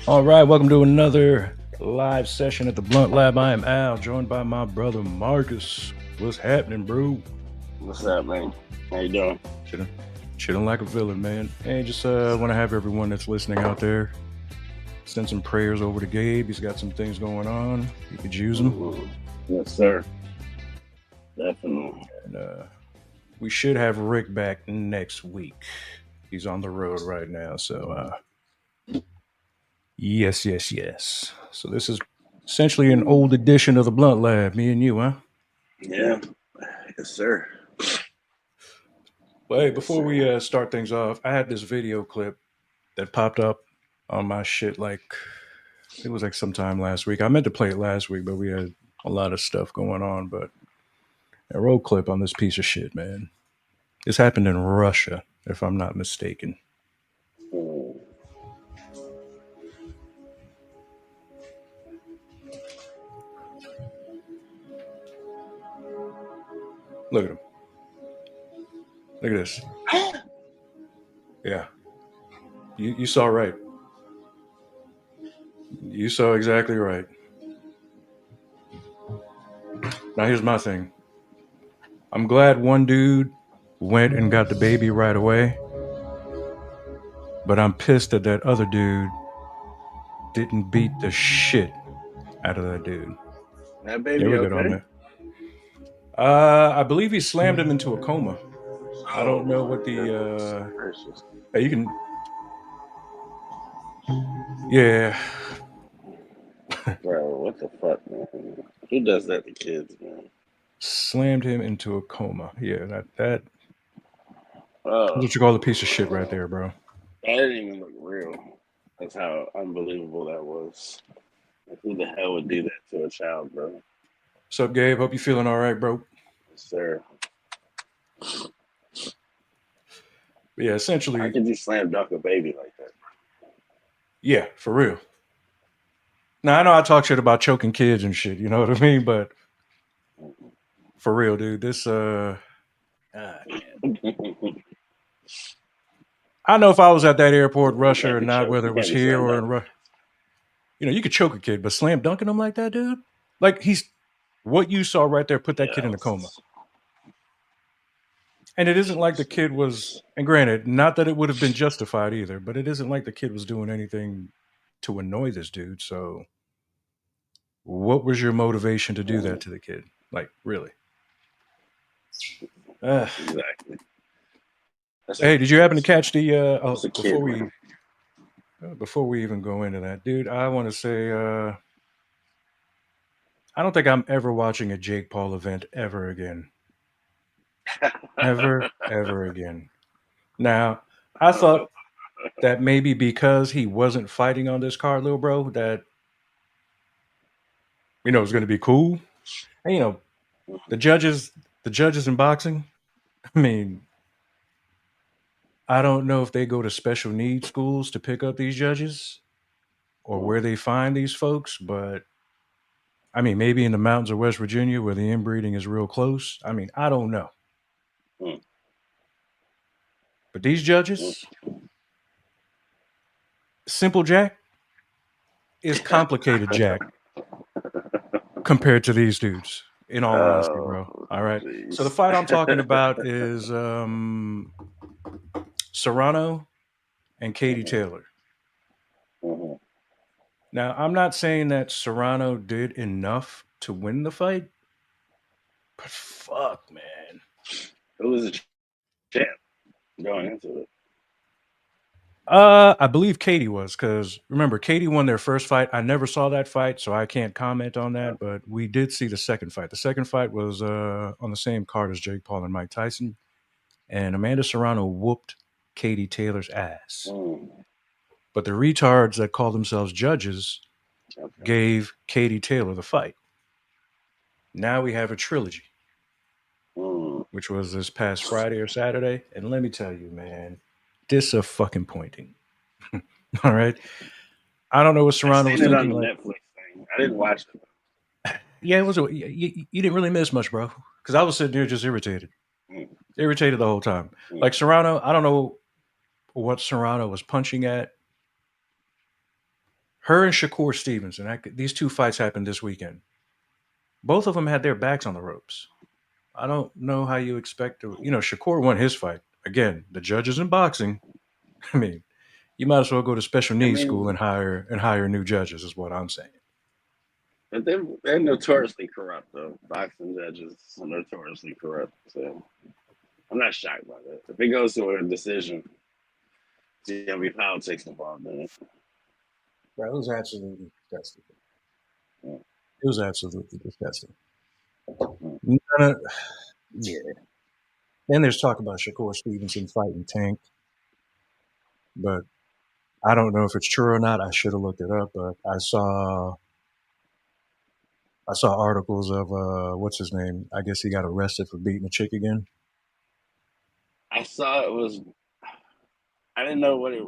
All right, welcome to another live session at the Blunt Lab. I am Al, joined by my brother Marcus. What's happening, bro? What's up, man? How you doing? Chilling, chilling like a villain, man. And just want to have everyone that's listening out there send some prayers over to Gabe. He's got some things going on. You could use them. Mhm. Yes, sir. Definitely. And we should have Rick back next week. He's on the road right now, so yes, yes, yes. So this is essentially an old edition of the Blunt Lab. Me and you, huh? Yeah. Yes, sir. Well, hey, Yes, before we sir. start things off, I had this video clip that popped up on my shit like it was like sometime last week. I meant to play it last week, but we had a lot of stuff going on. But a road clip on this piece of shit, man. This happened in Russia, if I'm not mistaken. Mm. Look at him. Look at this. Yeah, you saw right. You saw exactly right. Now here's my thing. I'm glad one dude went and got the baby right away, but I'm pissed that that other dude didn't beat the shit out of that dude. That Yeah, baby we're good on okay? that. I believe he slammed him into a coma. I don't know Oh, what the. goodness gracious. Hey, you can. Yeah, Bro, what the fuck, man? Who does that to kids, man? slammed him into a coma. Yeah, that's Oh, what you call a piece of shit right there, bro. that didn't even look real. That's how unbelievable that was. Like, who the hell would do that to a child, bro? What's up, Gabe? Hope you feeling all right, bro. Yes, sir. But yeah, How essentially, could you slam dunk a baby like that? yeah, for real. Now I know I talk shit about choking kids and shit. You know what I mean? But for real, dude, this man. I know if I was at that airport, You Russia can't or be not, choked. whether You it was can't be here slam or in dunking. Russia, you could choke a kid, but slam dunking him like that, dude. Like he's what you saw right there put that Yeah, kid in a coma. And it isn't like the kid was, and granted, not that it would have been justified either, but it isn't like the kid was doing anything to annoy this dude. So, what was your motivation to do that to the kid? Like, really? Uh, exactly. That's a hey, did you happen to catch the? that's Oh, a kid, man. before we even go into that, dude, I want to say, I don't think I'm ever watching a Jake Paul event ever again, ever again. Now, I thought that maybe because he wasn't fighting on this card, little bro, that it was going to be cool. And, the judges, the judges in boxing. I mean, I don't know if they go to special needs schools to pick up these judges or where they find these folks, but I mean, maybe in the mountains of West Virginia where the inbreeding is real close. I mean, I don't know. But these judges, simple Jack is complicated Jack compared to these dudes. In all honesty, Oh, bro. All right. So the jeez. fight I'm talking about is Serrano and Katie Mhm, Taylor. mhm. Now, I'm not saying that Serrano did enough to win the fight, but fuck, man. Who was the champ going into it? I believe Katie was because remember, Katie won their first fight. I never saw that fight, so I can't comment on Uh, that. But we did see the second fight. The second fight was on the same card as Jake Paul and Mike Tyson, and Amanda Serrano whooped Katie Taylor's ass. mm, But the retards that call themselves judges okay. gave Katie Taylor the fight. Now we have a trilogy, Mm. which was this past Friday or Saturday. And let me tell you, man, disappointing. All right. I don't know what I Serrano was seen it on thinking. the Like, Netflix thing. I didn't watch it. yeah, it was. You didn't really miss much, bro. Because I was sitting there just Mm, irritated the whole time. mm, Like Serrano, I don't know what Serrano was punching at her and Shakur Stevenson. These two fights happened this weekend. Both of them had their backs on the ropes. I don't know how you expect to. Shakur won his fight. Again, the judges in boxing. I mean, you might as well go to special I needs school mean, and hire new judges. Is what I'm saying. but they're notoriously corrupt though. Boxing judges are notoriously corrupt. So I'm not shocked by that. If it goes to a decision, there's gonna be politics involved in it. Bro, it was absolutely disgusting. Yeah. It was absolutely disgusting. Mm. Yeah. Then there's talk about Shakur Stevenson fighting Tank, but I don't know if it's true or not. I should have looked it up, but I saw articles of what's his name. I guess he got arrested for beating a chick again. I saw it was. I didn't know what it.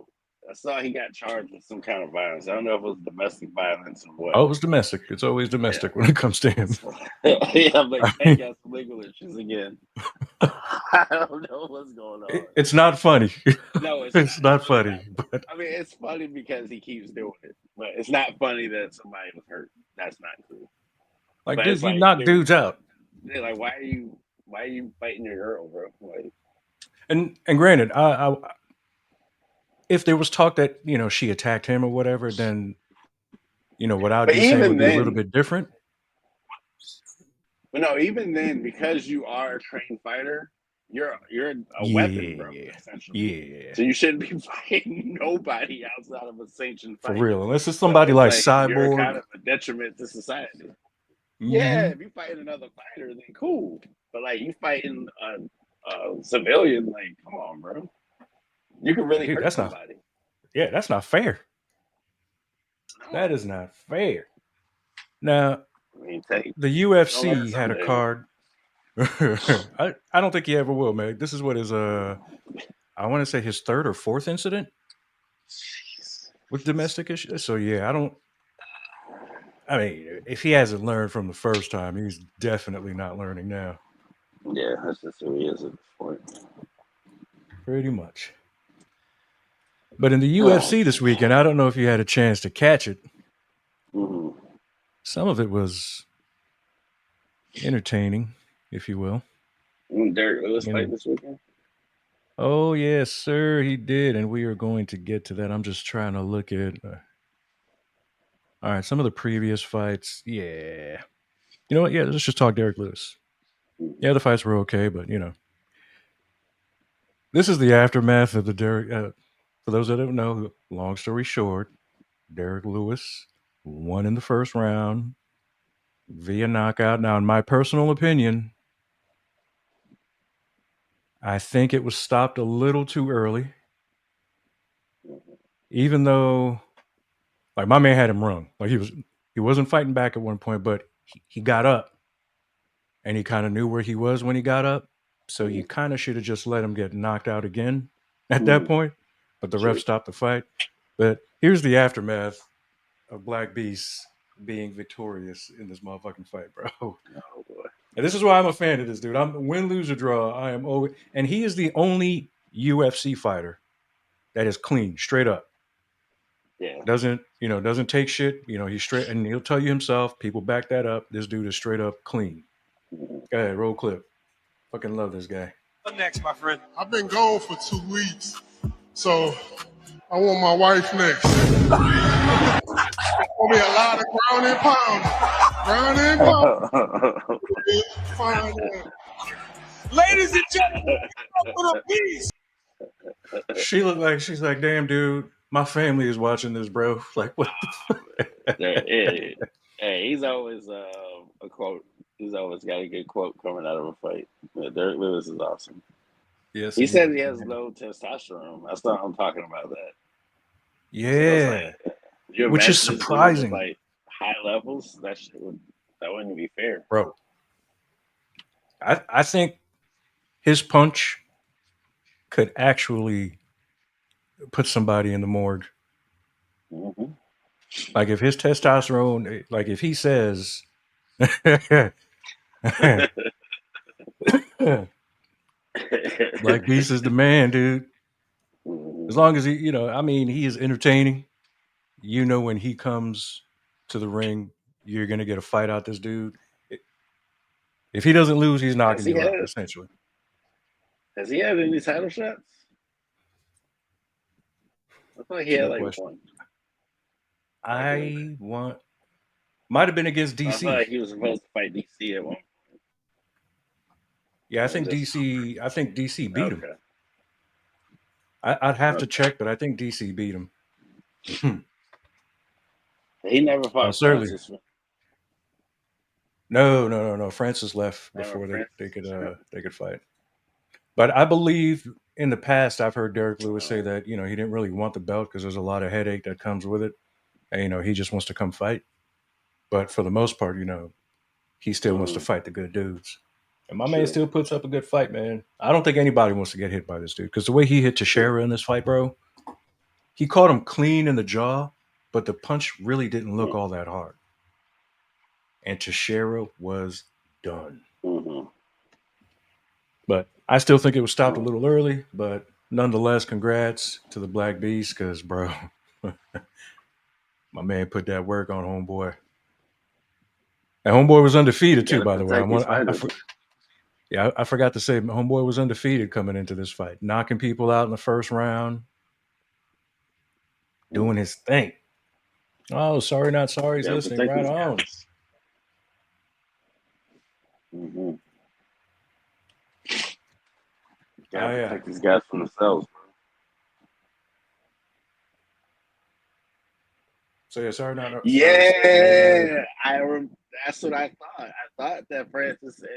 I saw he got charged with some kind of violence. I don't know if it was domestic violence or what. Oh, it was domestic. It's always domestic when it comes to him. Yeah, I'm like, I Tank mean, got some legal issues again. I don't know what's going on. it's not funny. No, it's It's not. not It's really funny, not. but I mean, it's funny because he keeps doing it, but it's not funny that somebody was hurt. That's not cool. like, But dude, it's you like, knock dude, dudes out. they're like, why are you fighting your girl, bro? Like, And granted, if there was talk that she attacked him or whatever, then what I would but be saying would even be a little then, bit different. but no, even then, because you are a trained fighter, you're a weapon, bro, Yeah, essentially. yeah, So you shouldn't be fighting nobody outside of a sanctioned for fight. real. Unless it's So somebody it's like like you're kind Cyborg. of a detriment to society. Yeah, Hmm. if you fight another fighter, then cool. But like you fighting a civilian, like come on, bro. You can Like, really dude, hurt that's not. somebody. Yeah, that's not fair. That No, is not fair. Now, I mean, take the don't learn UFC had a someday. card. I don't think he ever will, man. This is what his I want to say his third or fourth incident Jeez. with domestic issues. So yeah, I don't. I mean, if he hasn't learned from the first time, he's definitely not learning now. Yeah, that's just who he is at this point. Pretty much. But in the Oh, UFC this geez. weekend, I don't know if you had a chance to catch it. Mhm. Some of it was entertaining, if you will. Derek Lewis You fight know. this weekend. Oh yes, sir, he did, and we are going to get to that. I'm just trying to look at. All right, some of the previous fights. Yeah, you know what? Yeah, let's just talk Derek Lewis. Yeah, the fights were okay, but this is the aftermath of the Derek. For those that don't know, long story short, Derek Lewis won in the first round via knockout. Now, in my personal opinion, I think it was stopped a little too early, even though like my man had him wrong. Like he wasn't fighting back at one point, but he got up and he kind of knew where he was when he got up. So you kind of should have just let him get knocked out again at that Mm-hmm. point. But the ref True. stopped the fight. But here's the aftermath of Black Beast being victorious in this motherfucking fight, bro. Oh boy. And this is why I'm a fan of this dude. I'm win, lose, or draw. I am always, and he is the only UFC fighter that is clean, straight up. Yeah. Doesn't take shit. He's straight, and he'll tell you himself. People back that up. This dude is straight up clean. Mm-hmm. Go ahead, roll clip. Fucking love this guy. What next, my friend? I've been gone for 2 weeks, so I want my wife next. It's gonna be a lot of ground and pound. Ladies and gentlemen, for the beast. She's like, damn, dude, my family is watching this, bro. Like, what? Hey, he's always a quote. He's always got a good quote coming out of a fight. Yeah, Derek Lewis is awesome. Yes, He he says is, he has man. low testosterone. That's not I'm talking about that. So it's Yeah, like, you which is imagine this dude with surprising, like high levels? That wouldn't be fair. bro. I think his punch could actually put somebody in the morgue. Mm-hmm. Like if his testosterone, like if he says, Black Beast is the man, dude. Mm-hmm. As long as he, I mean, he is entertaining. you know when he comes to the ring, you're gonna get a fight out this dude. If he doesn't lose, he's Has knocking he you out, had essentially. has he had any title shots? I thought he It's a had good like question. one. I want might have been against I thought DC. he was supposed to fight DC at one. Yeah, I Or think just DC. I think DC beat him. okay. I'd have to Okay. check, but I think DC beat him. He never fought Certainly. Francis. No. Francis left Never before they Francis. could fight. But I believe in the past I've heard Derek Lewis say Uh, that he didn't really want the belt because there's a lot of headache that comes with it, and he just wants to come fight. But for the most part, he still wants to fight the good dudes. And my man True. still puts up a good fight, man. I don't think anybody wants to get hit by this dude because the way he hit Teixeira in this fight, bro, he caught him clean in the jaw, but the punch really didn't look all that hard. And Teixeira was done. Mm-hmm. But I still think it was stopped a little early, but nonetheless, congrats to the Black Beast because, bro, my man put that work on Homeboy. And Homeboy was undefeated too, Gotta by the way. protect these fighters. I forgot to say, Homeboy was undefeated coming into this fight, knocking people out in the first round, doing his thing. Oh, sorry, not sorry. He's Gotta listening. protect Right these on. guys. Mm-hmm. Gotta Yeah. protect these guys from themselves. So yeah, sorry, not sorry. Yeah, that's what I thought. I thought that Francis and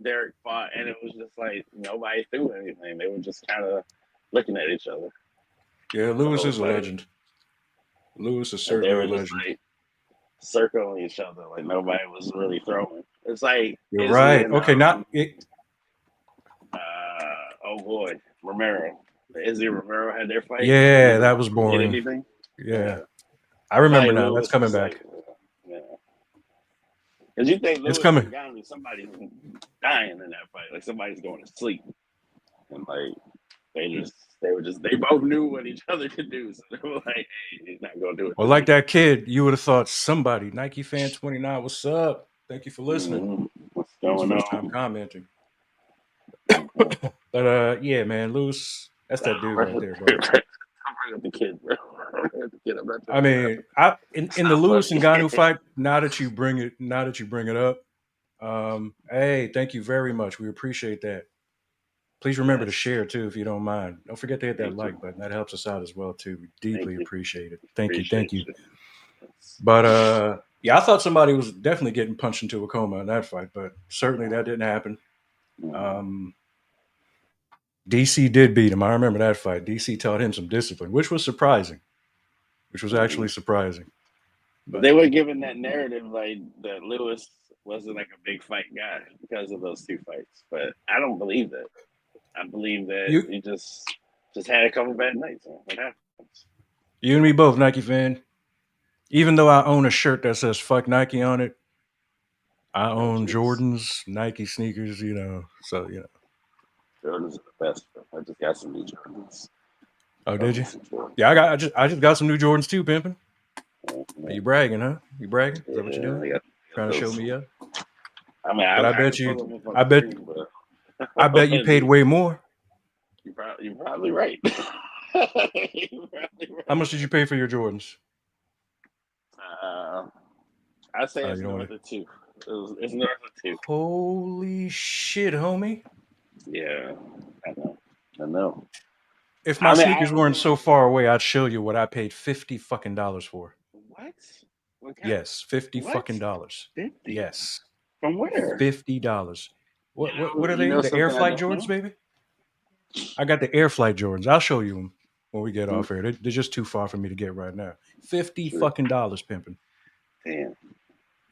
Derek fought, and it was just like nobody threw anything. They were just kind of looking at each other Yeah, the Lewis whole is a fight, legend. Lewis is and they certainly a were just legend. like circling each other, like nobody was really throwing. It's like You're Izzy right. and Okay, not it. oh boy, Romero. Izzy and Romero had their fight, and Yeah, neither that one was of them did boring. anything. Yeah, Yeah, I I feel remember like now. That's Lewis coming was like, back. yeah. Because you think It's Lewis and coming. Ngannou, somebody's dying in that fight, like somebody's going to sleep, and like they both knew what each other could do, so they were like, hey, he's not gonna do it Well, to like me. that kid, you would have thought somebody. Nike fan 29. What's up? Thank you for listening. Mm-hmm. What's His going first time on? commenting. Mm-hmm. But yeah, man, Lewis, that's that dude right there, bro. Don't bring up the kid, bro. Don't bring up the kid. I'm not I trying to laugh. mean, It's in the not Lewis and funny. Ganu fight. Now that you bring it up. Hey, thank you very much. We appreciate that. Please remember to Yes, share too, if you don't mind. Don't forget to hit that thank you, like button. That helps us out as well too. We thank deeply you, appreciate it. Thank you, thank appreciate you. you. Yes. But yeah, I thought somebody was definitely getting punched into a coma in that fight, but certainly that didn't happen. Mm-hmm. Um, DC did beat him. I remember that fight. DC taught him some discipline, which was surprising. Which was Mm-hmm. actually surprising. But But they were given that narrative like that Lewis wasn't like a big fight guy because of those two fights. But I don't believe that. I believe that you, he just had a couple bad nights. What happens? you and me both, Nike fan. Even though I own a shirt that says "fuck Nike" on it, I Oh own jeez, Jordans, Nike sneakers. So Jordans are the best. Bro. I just got some new Jordans. Oh, Love did me you? some Jordans. Yeah, I just got some new Jordans too, pimping. Yeah, You bragging, huh? You bragging? Is that what you're yeah, doing? I got Trying to show those. me up? I mean, But I I bet can you, pull them up on I the bet, screen, but I bet you paid way more. you're probably right. You're probably How right. much did you pay for your Jordans? I'd say You it's don't want north to. of two. It's north of two. Holy shit, homie! Yeah, I know. I know. If my I mean, sneakers I weren't only so far away, I'd show you what I paid $50 for. what? What kind? Yes, 50 What? fucking dollars. 50? Yes, From where? $50. What are You they? know The Air something I Flight don't Jordans, know? baby. I got the Air Flight Jordans. I'll show you them when we get Mm, off here. They're just too far for me to get right now. 50 sure. fucking dollars, pimping. Damn.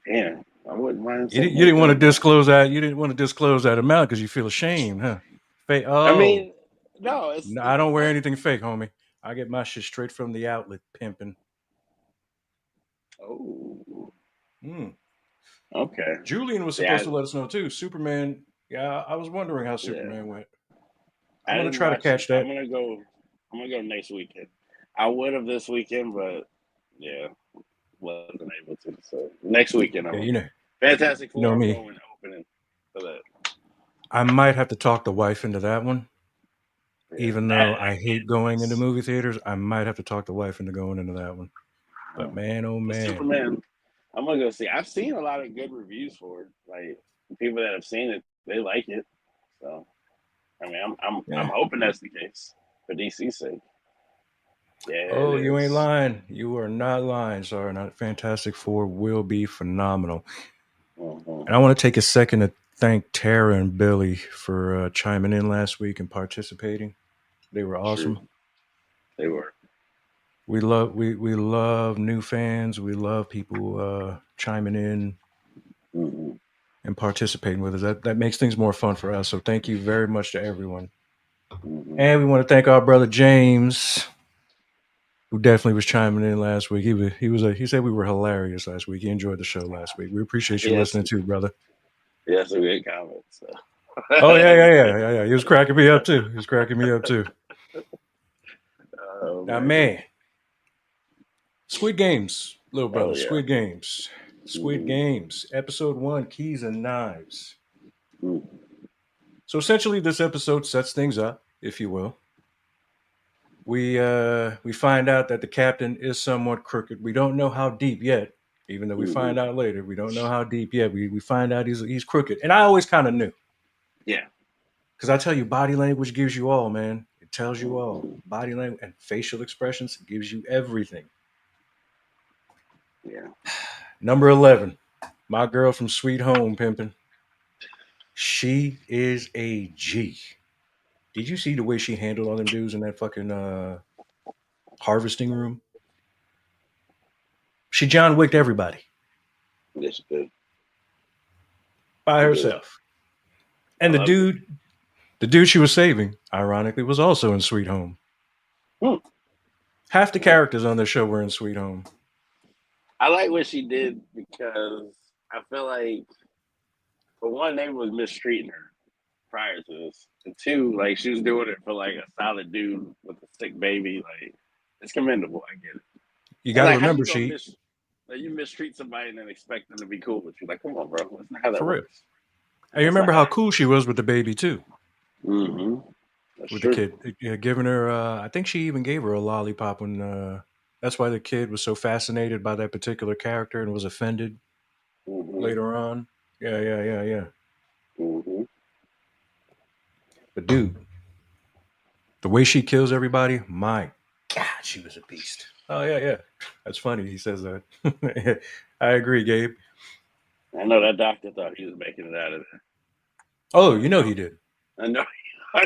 Damn. I wouldn't mind You, something you like didn't want to that, man. disclose that. You didn't want to disclose that amount because you feel ashamed, huh? I Oh, mean, no, no, I it's don't wear not. anything fake, homie. I get my shit straight from the outlet, pimping. Oh, Mm. okay. Julian was Yeah, supposed to let us know too. Superman. Yeah, I was wondering how yeah. Superman went. I'm I gonna didn't try to watch it. catch that. I'm gonna go next weekend. I would have this weekend, but Yeah, wasn't able to. So next weekend, Yeah, Fantastic you know Four. I'm me. going opening for that. I might have to talk the wife into that one. Yeah, Even that though I hate going into movie theaters, I might have to talk the wife into going into that one. But man, oh the man. Superman. I'm gonna go see. I've seen a lot of good reviews for it. Like people that have seen it, they like it. So I mean, I'm Yeah. hoping that's the case for DC's sake. Yeah, it Oh, you ain't is. lying. You are not lying. Sorry, not Fantastic Four will be phenomenal. Mm-hmm. And I want to take a second to thank Tara and Billy for chiming in last week and participating. They were True, awesome. they were. We love new fans. We love people chiming in Mm-hmm. and participating with us. That makes things more fun for us. So thank you very much to everyone. Mm-hmm. And we want to thank our brother James, who definitely was chiming in last week. He said we were hilarious last week. He enjoyed the show last week. We appreciate you Yes, listening too, brother. yes, a good comment. So. Oh yeah. He was cracking me up too. He was cracking me up too. Oh Now man. man, Squid Games, little Oh brother. yeah. Squid Games. Squid Mm-hmm. Games. Episode 1, Keys and Knives. Mm-hmm. So essentially, this episode sets things up, if you will. We find out that the captain is somewhat crooked. We don't know how deep yet, even though we find out later. We don't know how deep yet. We find out he's crooked, and I always kind of knew Yeah. because I tell you, body language gives you all, man. It tells you all. Mm-hmm. Body language and facial expressions gives you everything. Yeah. Number 11, my girl from Sweet Home, pimping. She is a G. Did you see the way she handled all them dudes in that fucking harvesting room? She John Wicked everybody Yes, good. by She did. herself. I And loved it. the dude she was saving, ironically, was also in Sweet Home. Hmm. Half the characters on the show were in Sweet Home. I like what she did because I feel like for one, they was mistreating her prior to this, and two, like she was doing it for like a solid dude with a sick baby. Like it's commendable. I get it. You And got to like, how you remember, gonna she like, you mistreat somebody and then expect them to be cool with you? Like, come on, bro. That's not how that for real. works. And you That's not remember how how that cool she was with the baby too, works. Mm-hmm. That's with the true. kid, giving her. I think she even gave her a lollipop when. That's why the kid was so fascinated by that particular character and was offended Mm-hmm. later on. Yeah. Mm-hmm. But dude, the way she kills everybody, my God, she was a beast. Oh yeah. That's funny. He says that. I agree, Gabe. I know that doctor thought he was making it out of there. Oh, I you know know. he did. I know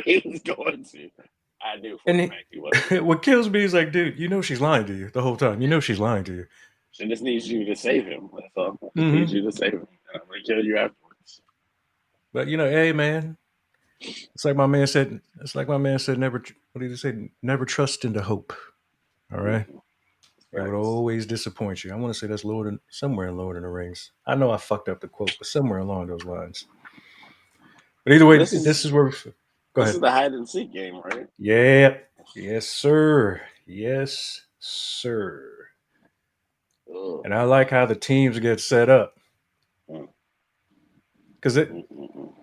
he was going to. I knew for a And fact he wasn't. what kills me is like, dude, you know she's lying to you the whole time. You know she's lying to you. She just needs you to save him. That's all. She just needs Hmm. you to save him. And I'm gonna kill you afterwards. But hey, man, it's like my man said. It's like my man said. Never. What did he say? Never trust into hope. All right. Mm-hmm. It would Facts. always disappoint you. I want to say that's somewhere in Lord of the Rings. I know I fucked up the quote, but somewhere along those lines. But either Well, way, this is where. Go this is ahead. the hide and seek game, right? Yeah. Yes, sir. Yes, sir. Ugh. And I like how the teams get set up Mm, because mm, mm, mm,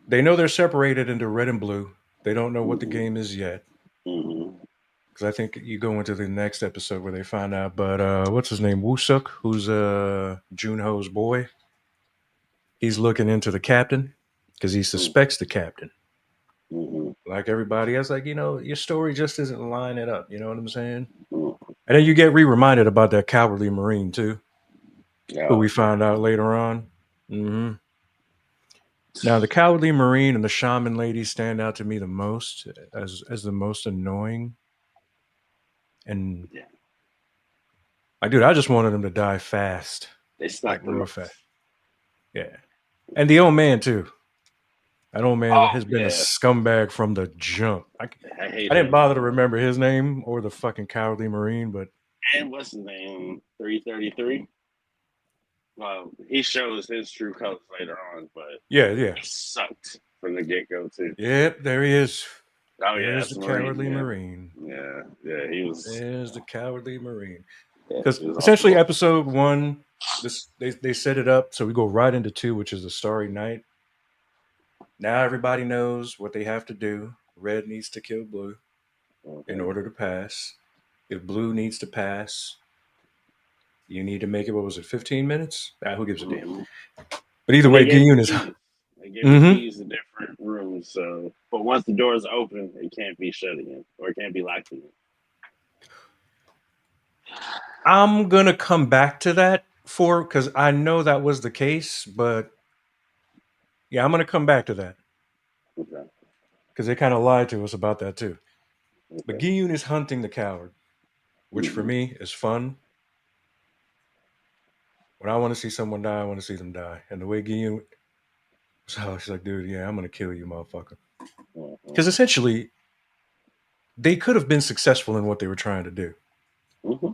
they know they're separated into red and blue. They don't know what the mhm, game is yet. mhm, Because I think you go into the next episode where they find out. But what's his name? Woosuk, who's Junho's boy. He's looking into the captain because he mm, suspects the captain. mhm, Like everybody else, like, your story just isn't lining up. You know what I'm saying? mm. And then you get reminded about that cowardly Marine, too, who Oh we man. found out later on. Hmm. Now, the cowardly Marine and the shaman lady stand out to me the most as the most annoying. And, Yeah. like, dude, I just wanted them to die fast, They like snuck them real up. fast. Yeah. And the old man, too. That old man Oh has been a yeah. scumbag from the jump. I hate I didn't him. bother to remember his name or the fucking cowardly Marine, but And what's his name? 333. Well, he shows his true colors later on, but yeah. he sucked from the get go too. Yep, there he is. Oh yeah, There's that's the Marine. cowardly Yeah, Marine. yeah, yeah. He was. There's the cowardly Marine. Yeah, because It was essentially awful. episode 1, they set it up so we go right into 2, which is the Starry Night. Now everybody knows what they have to do. Red needs to kill blue in Okay. order to pass. If blue needs to pass, you need to make it. What was it? 15 minutes? Who gives a damn? Mhm. But either And they way, gave you Giyun is. keys. They gave you Mm-hmm. keys to different rooms. So, but once the doors open, it can't be shut again, or it can't be locked again. I'm gonna come back to that because I know that was the case, but yeah, I'm gonna come back to that Okay. because they kind of lied to us about that too. But Okay. Giyun is hunting the coward, which for Mm-hmm. me is fun. When I want to see someone die, I want to see them die. And the way Giyun, so she's like, dude, yeah, I'm gonna kill you, motherfucker. Mm-hmm. Because essentially, they could have been successful in what they were trying to do, Mm-hmm.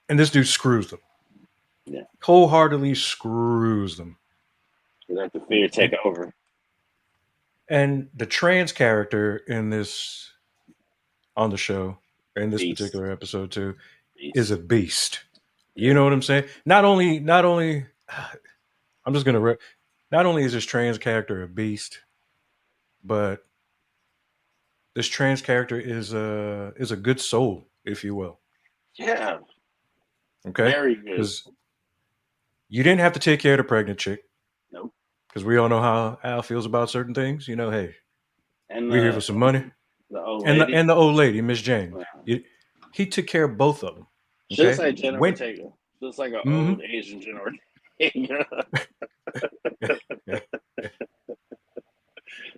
and this dude screws them, Yeah. wholeheartedly screws them. You let the fear take And over. and the trans character in this on the show in this Beast. particular episode too is a Beast. beast. You Yeah. know what I'm saying? Not only I'm just gonna not only is this trans character a beast, but this trans character is a good soul, if you will. Yeah. Okay, Very good. because you didn't have to take care of the pregnant chick. Nope. Because we all know how Al feels about certain things. Hey, And we're here for some money. the old And the lady. and the old lady, Miss Jane, Wow. he took care of both of them. She looks Okay, like Jenna when Ortega. She looks like an mm-hmm. old Asian Jenna Ortega.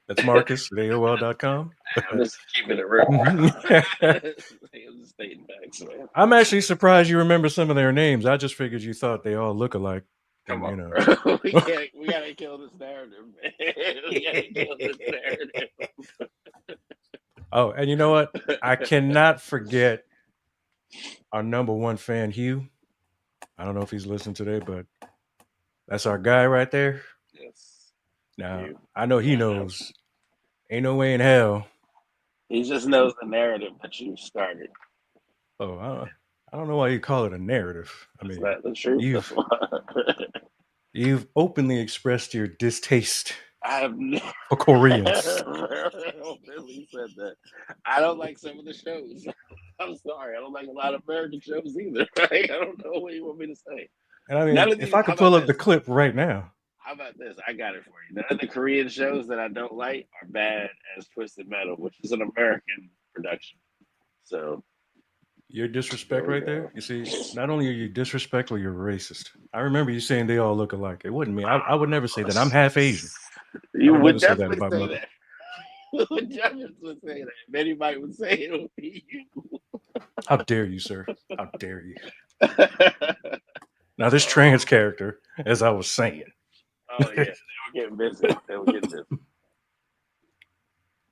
That's Marcus at AOL.com. I'm just keeping it real. Mhm. I'm just stating facts, man. I'm actually surprised you remember some of their names. I just figured you thought they all look alike. Come And on, bro. We gotta kill this narrative, man. We gotta kill this narrative. Oh, and you know what? I cannot forget our number one fan, Hugh. I don't know if he's listening today, but that's our guy right there. Yes. Now, You. I know he knows. Ain't no way in hell. He just knows the narrative that you started. Oh, I don't know why you call it a narrative. I Is mean, that the truth? That's you've why. you've openly expressed your distaste I have never for Koreans. really said that. I don't like some of the shows. I'm sorry. I don't like a lot of American shows either. Right? I don't know what you want me to say. And I None mean, of if these. I How could about pull up this? the clip right now. How about this? I got it for you. None of the Korean shows that I don't like are bad as Twisted Metal, which is an American production. So Your there disrespect we right go. there. You see, not only are you disrespectful, you're racist. I remember you saying they all look alike. It wasn't me. I would never say that. I'm half Asian. I You would never would say that definitely about say mother. that. You would definitely say that. If anybody would say it, it would be you. How dare you, sir? How dare you? Oh, Now, this trans character, as I was saying, oh yeah, they were getting busy. They were getting busy.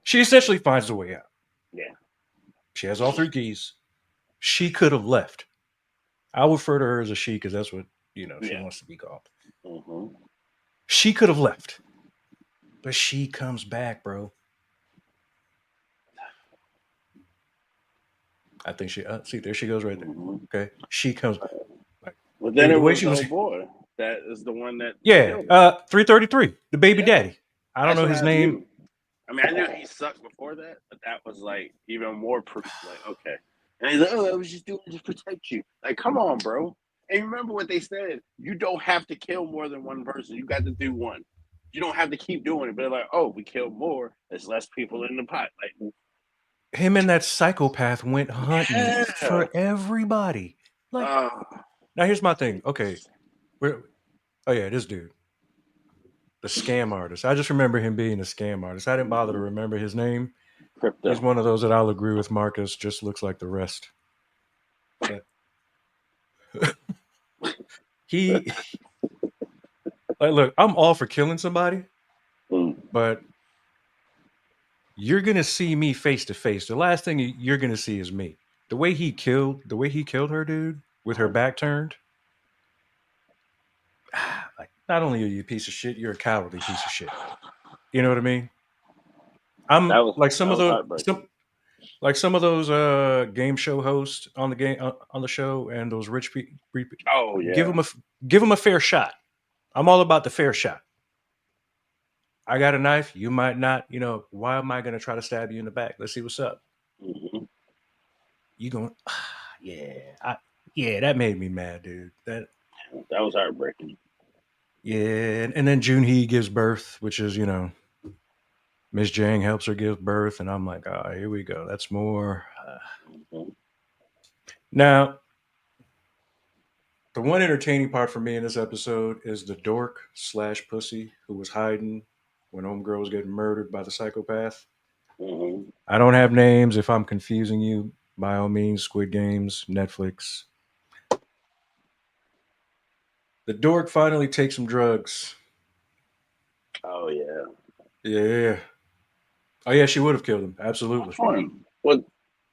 she essentially finds a way out. Yeah. She has all three keys. She could have left. I would refer to her as a she because that's what she Yeah. wants to be called. Mm-hmm. She could have left, but she comes back, bro. I think she. See, there she goes, right there. Mm-hmm. Okay, she comes. Like, But then the it way was she the was. old boy that is the one that Yeah, killed her. 333, the baby Yeah, daddy. I don't that's know what his I name. knew. I mean, I knew he sucked before that, but that was like even more proof. Like, okay. And he's like, oh, I was just doing it to protect you. Like, come on, bro. And remember what they said. You don't have to kill more than one person. You got to do one. You don't have to keep doing it. But they're like, oh, we killed more. There's less people in the pot. Like, Him and that psychopath went hunting yeah. for everybody. Like, Oh, now here's my thing. Okay, oh yeah, this dude, the scam artist. I just remember him being a scam artist. I didn't bother to remember his name. He's crypto. one of those that I'll agree with Marcus. Just looks like the rest. But he, like, look, I'm all for killing somebody, Mm. but you're gonna see me face to face. The last thing you're gonna see is me. The way he killed her, dude, with her back turned. Like, not only are you a piece of shit, you're a cowardly piece of shit. You know what I mean? That I'm was like that was heartbreaking. Like some of those game show hosts on the game on the show, and those rich people, Oh give yeah. them a give them a fair shot. I'm all about the fair shot. I got a knife. You might not. You know, why am I going to try to stab you in the back? Let's see what's up. Mm-hmm. You going? Yeah, yeah. That made me mad, dude. That was heartbreaking. Yeah, and then Junhee gives birth, which is Miss Jang helps her give birth, and I'm like, ah, here we go. That's more. Mm-hmm. Now, the one entertaining part for me in this episode is the dork slash pussy who was hiding when homegirl was getting murdered by the psychopath. Mm-hmm. I don't have names. If I'm confusing you, by all means, Squid Games, Netflix. The dork finally takes some drugs. Oh yeah. Yeah. Oh yeah, she would have killed him. Absolutely. Which one? What?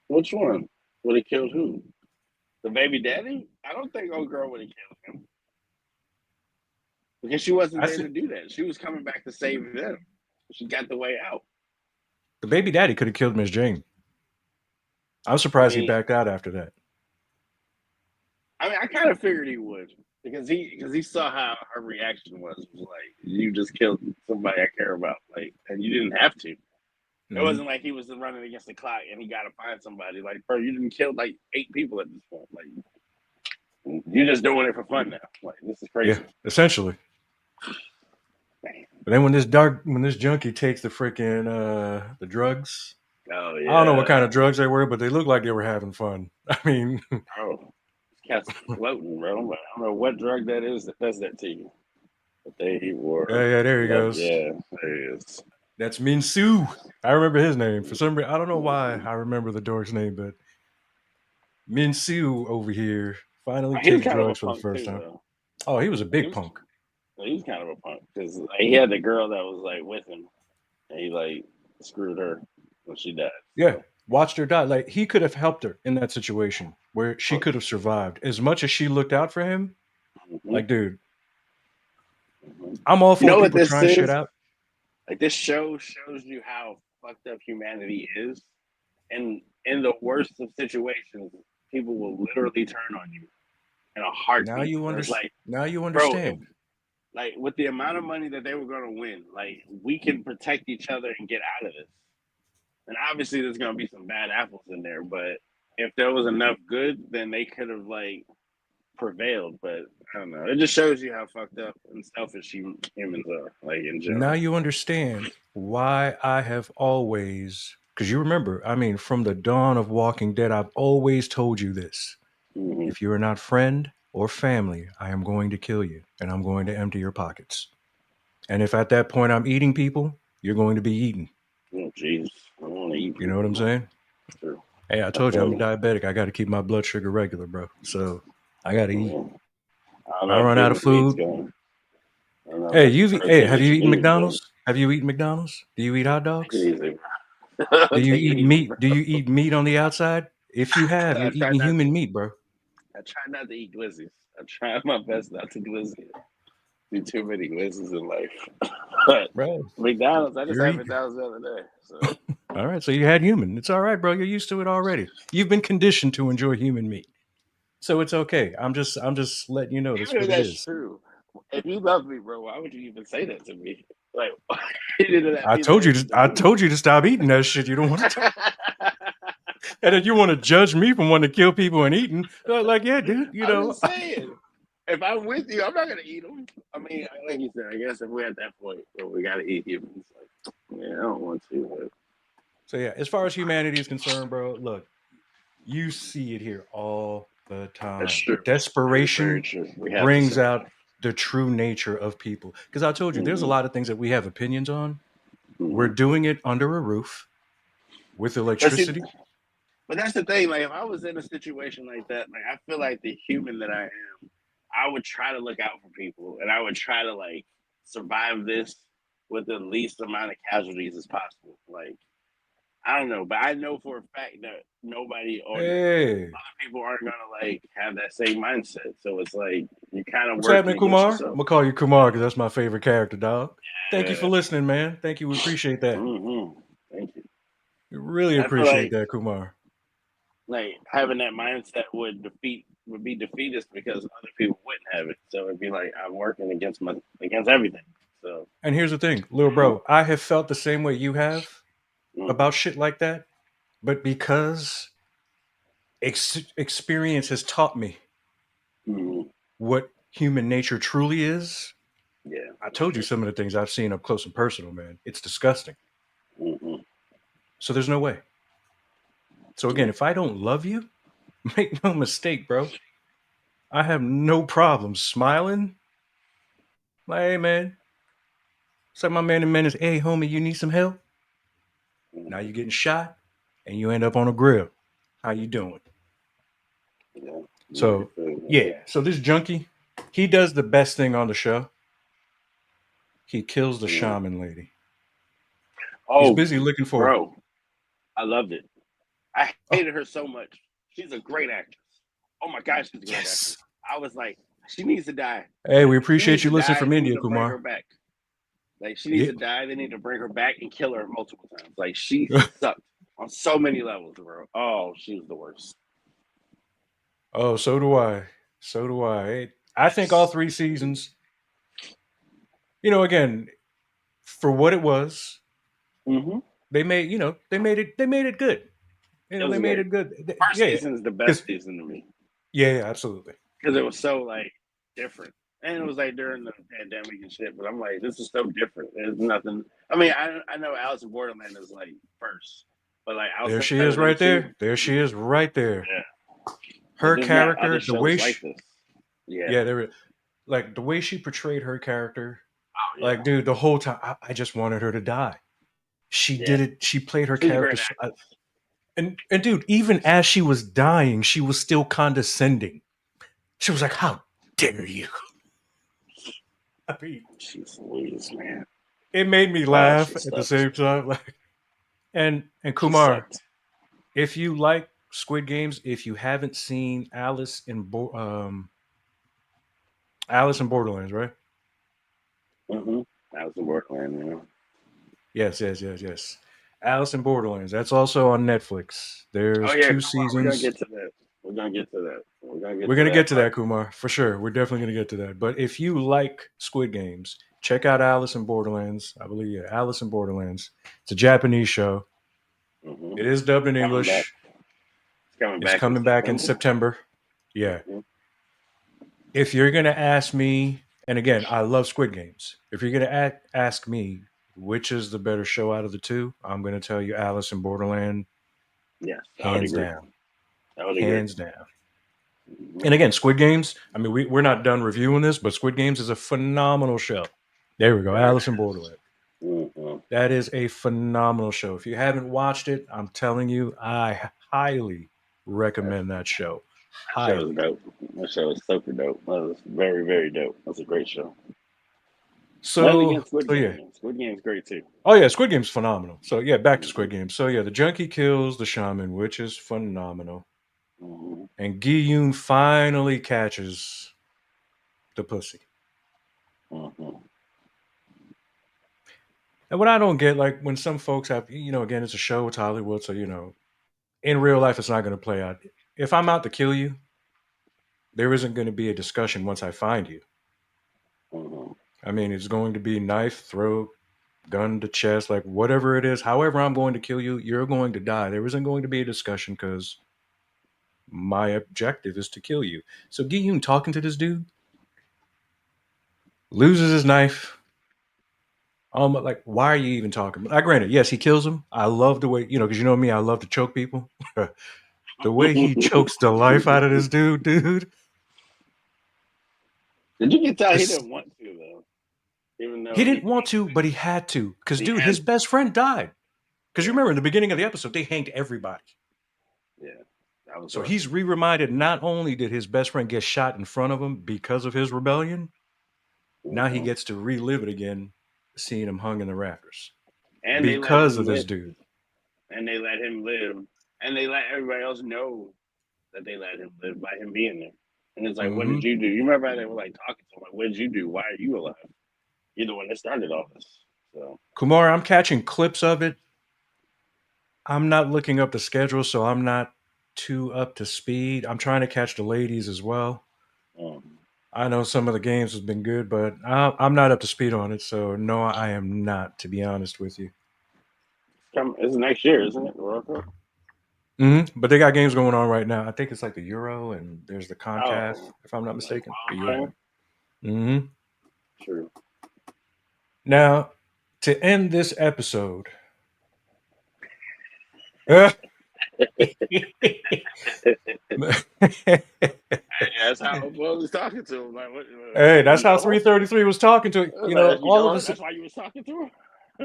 Which one? Would have killed who? The baby daddy? I don't think old girl would have killed him because she wasn't I there think to do that. She was coming back to save them. She got the way out. the baby daddy could have killed Miss Jane. I'm I surprised he mean, backed out after that. I kind of figured he would because he saw how her reaction was. It was like you just killed somebody I care about, like, and you didn't have to. It Mm-hmm. wasn't like he was running against the clock and he got to find somebody. Like, bro, you didn't kill like 8 people at this point. Like, you're just doing it for fun now. Like, this is Yeah, crazy. essentially. Man. But then when this junkie takes the freaking the drugs, Oh I don't know what yeah. kind of drugs they were, but they looked like they were having fun. I mean, Oh, cats floating, bro. But I don't know what drug that is that does that to you. But they were, yeah, there he goes. yeah, there he is. That's Minsu. I remember his name for some reason. I don't know why I remember the dork's name, but Minsu over here finally He was takes kind of a drugs for the punk first too, time. though. Oh, he was a He big was, punk. he was kind of a punk because like, he had the girl that was like with him, and he like screwed her when she died. Yeah, So, watched her die. Like he could have helped her in that situation where she could have survived. As much as she looked out for him, mm-hmm, like, dude, mm-hmm. I'm all You for know what people this trying shit is? out. Like this show shows you how fucked up humanity is, and in the worst of situations, people will literally turn on you in a Now heartbeat. you And it's like, now you bro, if understand. like with the amount of money that they were going to win, like we can protect each other and get out of this. And obviously, there's going to be some bad apples in there, but if there was enough good, then they could have like prevailed. But I don't know. It just shows you how fucked up and selfish humans are, like in Now general. you understand why I have always, because you remember, I mean, from the dawn of Walking Dead, I've always told you this. Mm-hmm. If you are not friend or family, I am going to kill you and I'm going to empty your pockets. And if at that point I'm eating people, you're going to be eaten. Oh, jeez. I don't want to eat You know what I'm people. saying? Sure. Hey, I I told you feel I'm you. diabetic. I got to keep my blood sugar regular, bro. So I got to eat. I don't I know if run out of human meat's food. going. I don't know if Hey, that's the hey, protein have that you you eaten need, but McDonald's? Have you eaten McDonald's? Do you eat hot take it dogs? easy. Take Do you it eat easy, meat? bro. Do you eat meat on the outside? If you have, I you're try eating not to. human meat, bro. I try not to eat glizzies. I try my best not to glizzy. Do too many glizzies in life. But Bro, McDonald's, I just you're had eating. McDonald's the other day. So All right, so you had human. It's all right, bro. You're used to it already. You've been conditioned to enjoy human meat. So it's okay. I'm just letting you know that's even if what it that's is. true, if you love me, bro, why would you even say that to me? Like, why did that I be the told you answer to to I me? told you to stop eating that shit. You don't want to and if you want to judge me for wanting to kill people and eating, like, yeah, dude, I'm just saying. If I'm with you, I'm not gonna eat them. I mean, like you said, I guess if we're at that point where we gotta eat humans, like, yeah, I don't want to. But So yeah, as far as humanity is concerned, bro, look, you see it here all the that's time. true. That is very Desperation true. We have to brings survive. out the true nature of people. Because I told you, there's a Mm-hmm. lot of things that we have opinions on. We're Mm-hmm. doing it under a roof with But see, electricity. but that's the thing. Like, if I was in a situation like that, like, I feel like the human that I am, I would try to look out for people, and I would try to like survive this with the least amount of casualties as possible. Like, I don't know, but I know for a fact that nobody or other Hey, people aren't gonna like have that same mindset. So it's like you're kind of what's working happening, against Kumar? I'm yourself. gonna call you Kumar because that's my favorite character, dog. Thank you for Yeah. listening, man. Thank you. We appreciate that. Mm-hmm. Thank you. Really I feel appreciate that, Kumar. like having that mindset would be defeatist because other people wouldn't have it. So it'd be like I'm working against everything. So And here's the thing, little bro, I have felt the same way you have mm, about shit like that, but because experience has taught me mm, what human nature truly is. yeah, I told you some of the things I've seen up close and personal, man. It's disgusting. mm-hmm, So there's no way. So again, yeah, if I don't love you, make no mistake, bro. I have no problem smiling. Like, hey, man. It's like my man in menace. Hey, homie, you need some help? Now mm-hmm, you're getting shot, and you end up on a grill. How you doing? yeah. Make it So feel, yeah. man. So this junkie, he does the best thing on the show. He kills the Mm. shaman lady. He's Oh, busy looking for. bro, I loved it. I Oh, hated her so much. She's a great actress. Oh my gosh, she's a great actress. yes. I was like, she needs to die. Hey, we If she needs appreciate to you listening die, from they need India, to bring her Kumar. back. Like she needs Yeah. to die. They need to bring her back and kill her multiple times. Like she sucked on so many levels, bro. Oh, she was the worst. Oh, so do I. So do I. I think all three seasons. Again, for what it was, Mm-hmm. they made it good. It They was made great. it good. First Yeah, yeah. season is the best Because season to me yeah, absolutely. because it was so like different, and it was like during the pandemic and shit. But I'm like, this is so different. There's nothing. I mean, I know Alice in Borderland is like first, but like There outside she is, of them right two, there. There she is, right there. yeah. But Her there's not character, other the way shows like she, this. Yeah. yeah, there, like the way she portrayed her character. Oh Like, yeah. dude, the whole time I just wanted her to die. She Yeah. did it. She played her She's a character. great actress. And dude, even as she was dying, she was still condescending. She was like, "How dare you?" I mean, She's Louise, man. it made me Oh, laugh she at the sucked. same time. Like, and She Kumar, sucked. if you like Squid Games, if you haven't seen Alice in Borderlands, right? Mm-hmm. That was the Workland, you know. Yes, yes, yes, yes. Alice in Borderlands. That's also on Netflix. Oh There's yeah, two come on. We're gonna seasons. get to that. We're gonna get to that. We're gonna get We're to gonna that get to part. that, Kumar, for sure. We're definitely gonna get to that. But if you like Squid Games, check out Alice in Borderlands. I believe, yeah, Alice in Borderlands. It's a Japanese show. Mm-hmm. It is dubbed in Coming back. English. It's coming It's back in coming back in September. September. Yeah. Mm-hmm. If you're gonna ask me, and again, I love Squid Games. If you're gonna ask me which is the better show out of the two, I'm gonna tell you Alice in Borderland, Yes, I would hands agree. down, I would agree. hands down. Mm-hmm. And again, Squid Games. I mean, we're not done reviewing this, but Squid Games is a phenomenal show. There we go, Very Alice in nice. Borderland. Mm-hmm. That is a phenomenal show. If you haven't watched it, I'm telling you, I highly That, recommend that show. that show is Highly. dope. That show is super dope. That was very, very dope. That's a great show. Nothing So, against Squid so yeah. Game, man. Squid Game's great too. Oh yeah, Squid Game's phenomenal. So yeah, back to Mm-hmm. Squid Game. So yeah, the junkie kills the shaman, which is phenomenal. Mm-hmm. And Gi finally catches the pussy. Mm-hmm. And what I don't get, like when some folks have, again, it's a show, it's Hollywood, so in real life, it's not going to play out. If I'm out to kill you, there isn't going to be a discussion once I find you. Mm-hmm. I mean, it's going to be knife, throat, gun to chest, like whatever it is. However, I'm going to kill you, you're going to die. There isn't going to be a discussion because my objective is to kill you. So Gi talking to this dude loses his knife. Like, why are you even talking? I granted, yes, he kills him. I love the way, because you know me, I love to choke people. The way he chokes the life out of this dude. Did you get tell he This, didn't want to though, even he though didn't want to, but he had to. Because, he dude, had his to. best friend died. Because you Yeah, remember in the beginning of the episode, they hanged everybody. yeah, that was So rough. he's re-reminded not only did his best friend get shot in front of him because of his rebellion, now he Mm-hmm. gets to relive it again, seeing him hung in the rafters And they let because him of this live, dude. and they let him live, and they let everybody else know that they let him live by him being there. And it's like, what Hmm. did you do? You remember how they were like talking to him, like, what did you do? Why are you alive? You're the one that started all this. So Kumar, I'm catching clips of it. I'm not looking up the schedule, so I'm not too up to speed. I'm trying to catch the ladies as well. Um, I know some of the games has been good, but I'm not up to speed on it. So no, I am not, to be honest with you. it's next year, isn't it? The World Cup? But they got games going on right now. I think it's like the Euro and there's the Concaf, Oh, if I'm not like mistaken. But yeah. qualifying? hmm True. Now, to end this episode, Yeah, that's how Will was talking to him. Like, what? Hey, that's You how know her? 333 was talking to I was like, you all know of her? us That's why you was talking to her.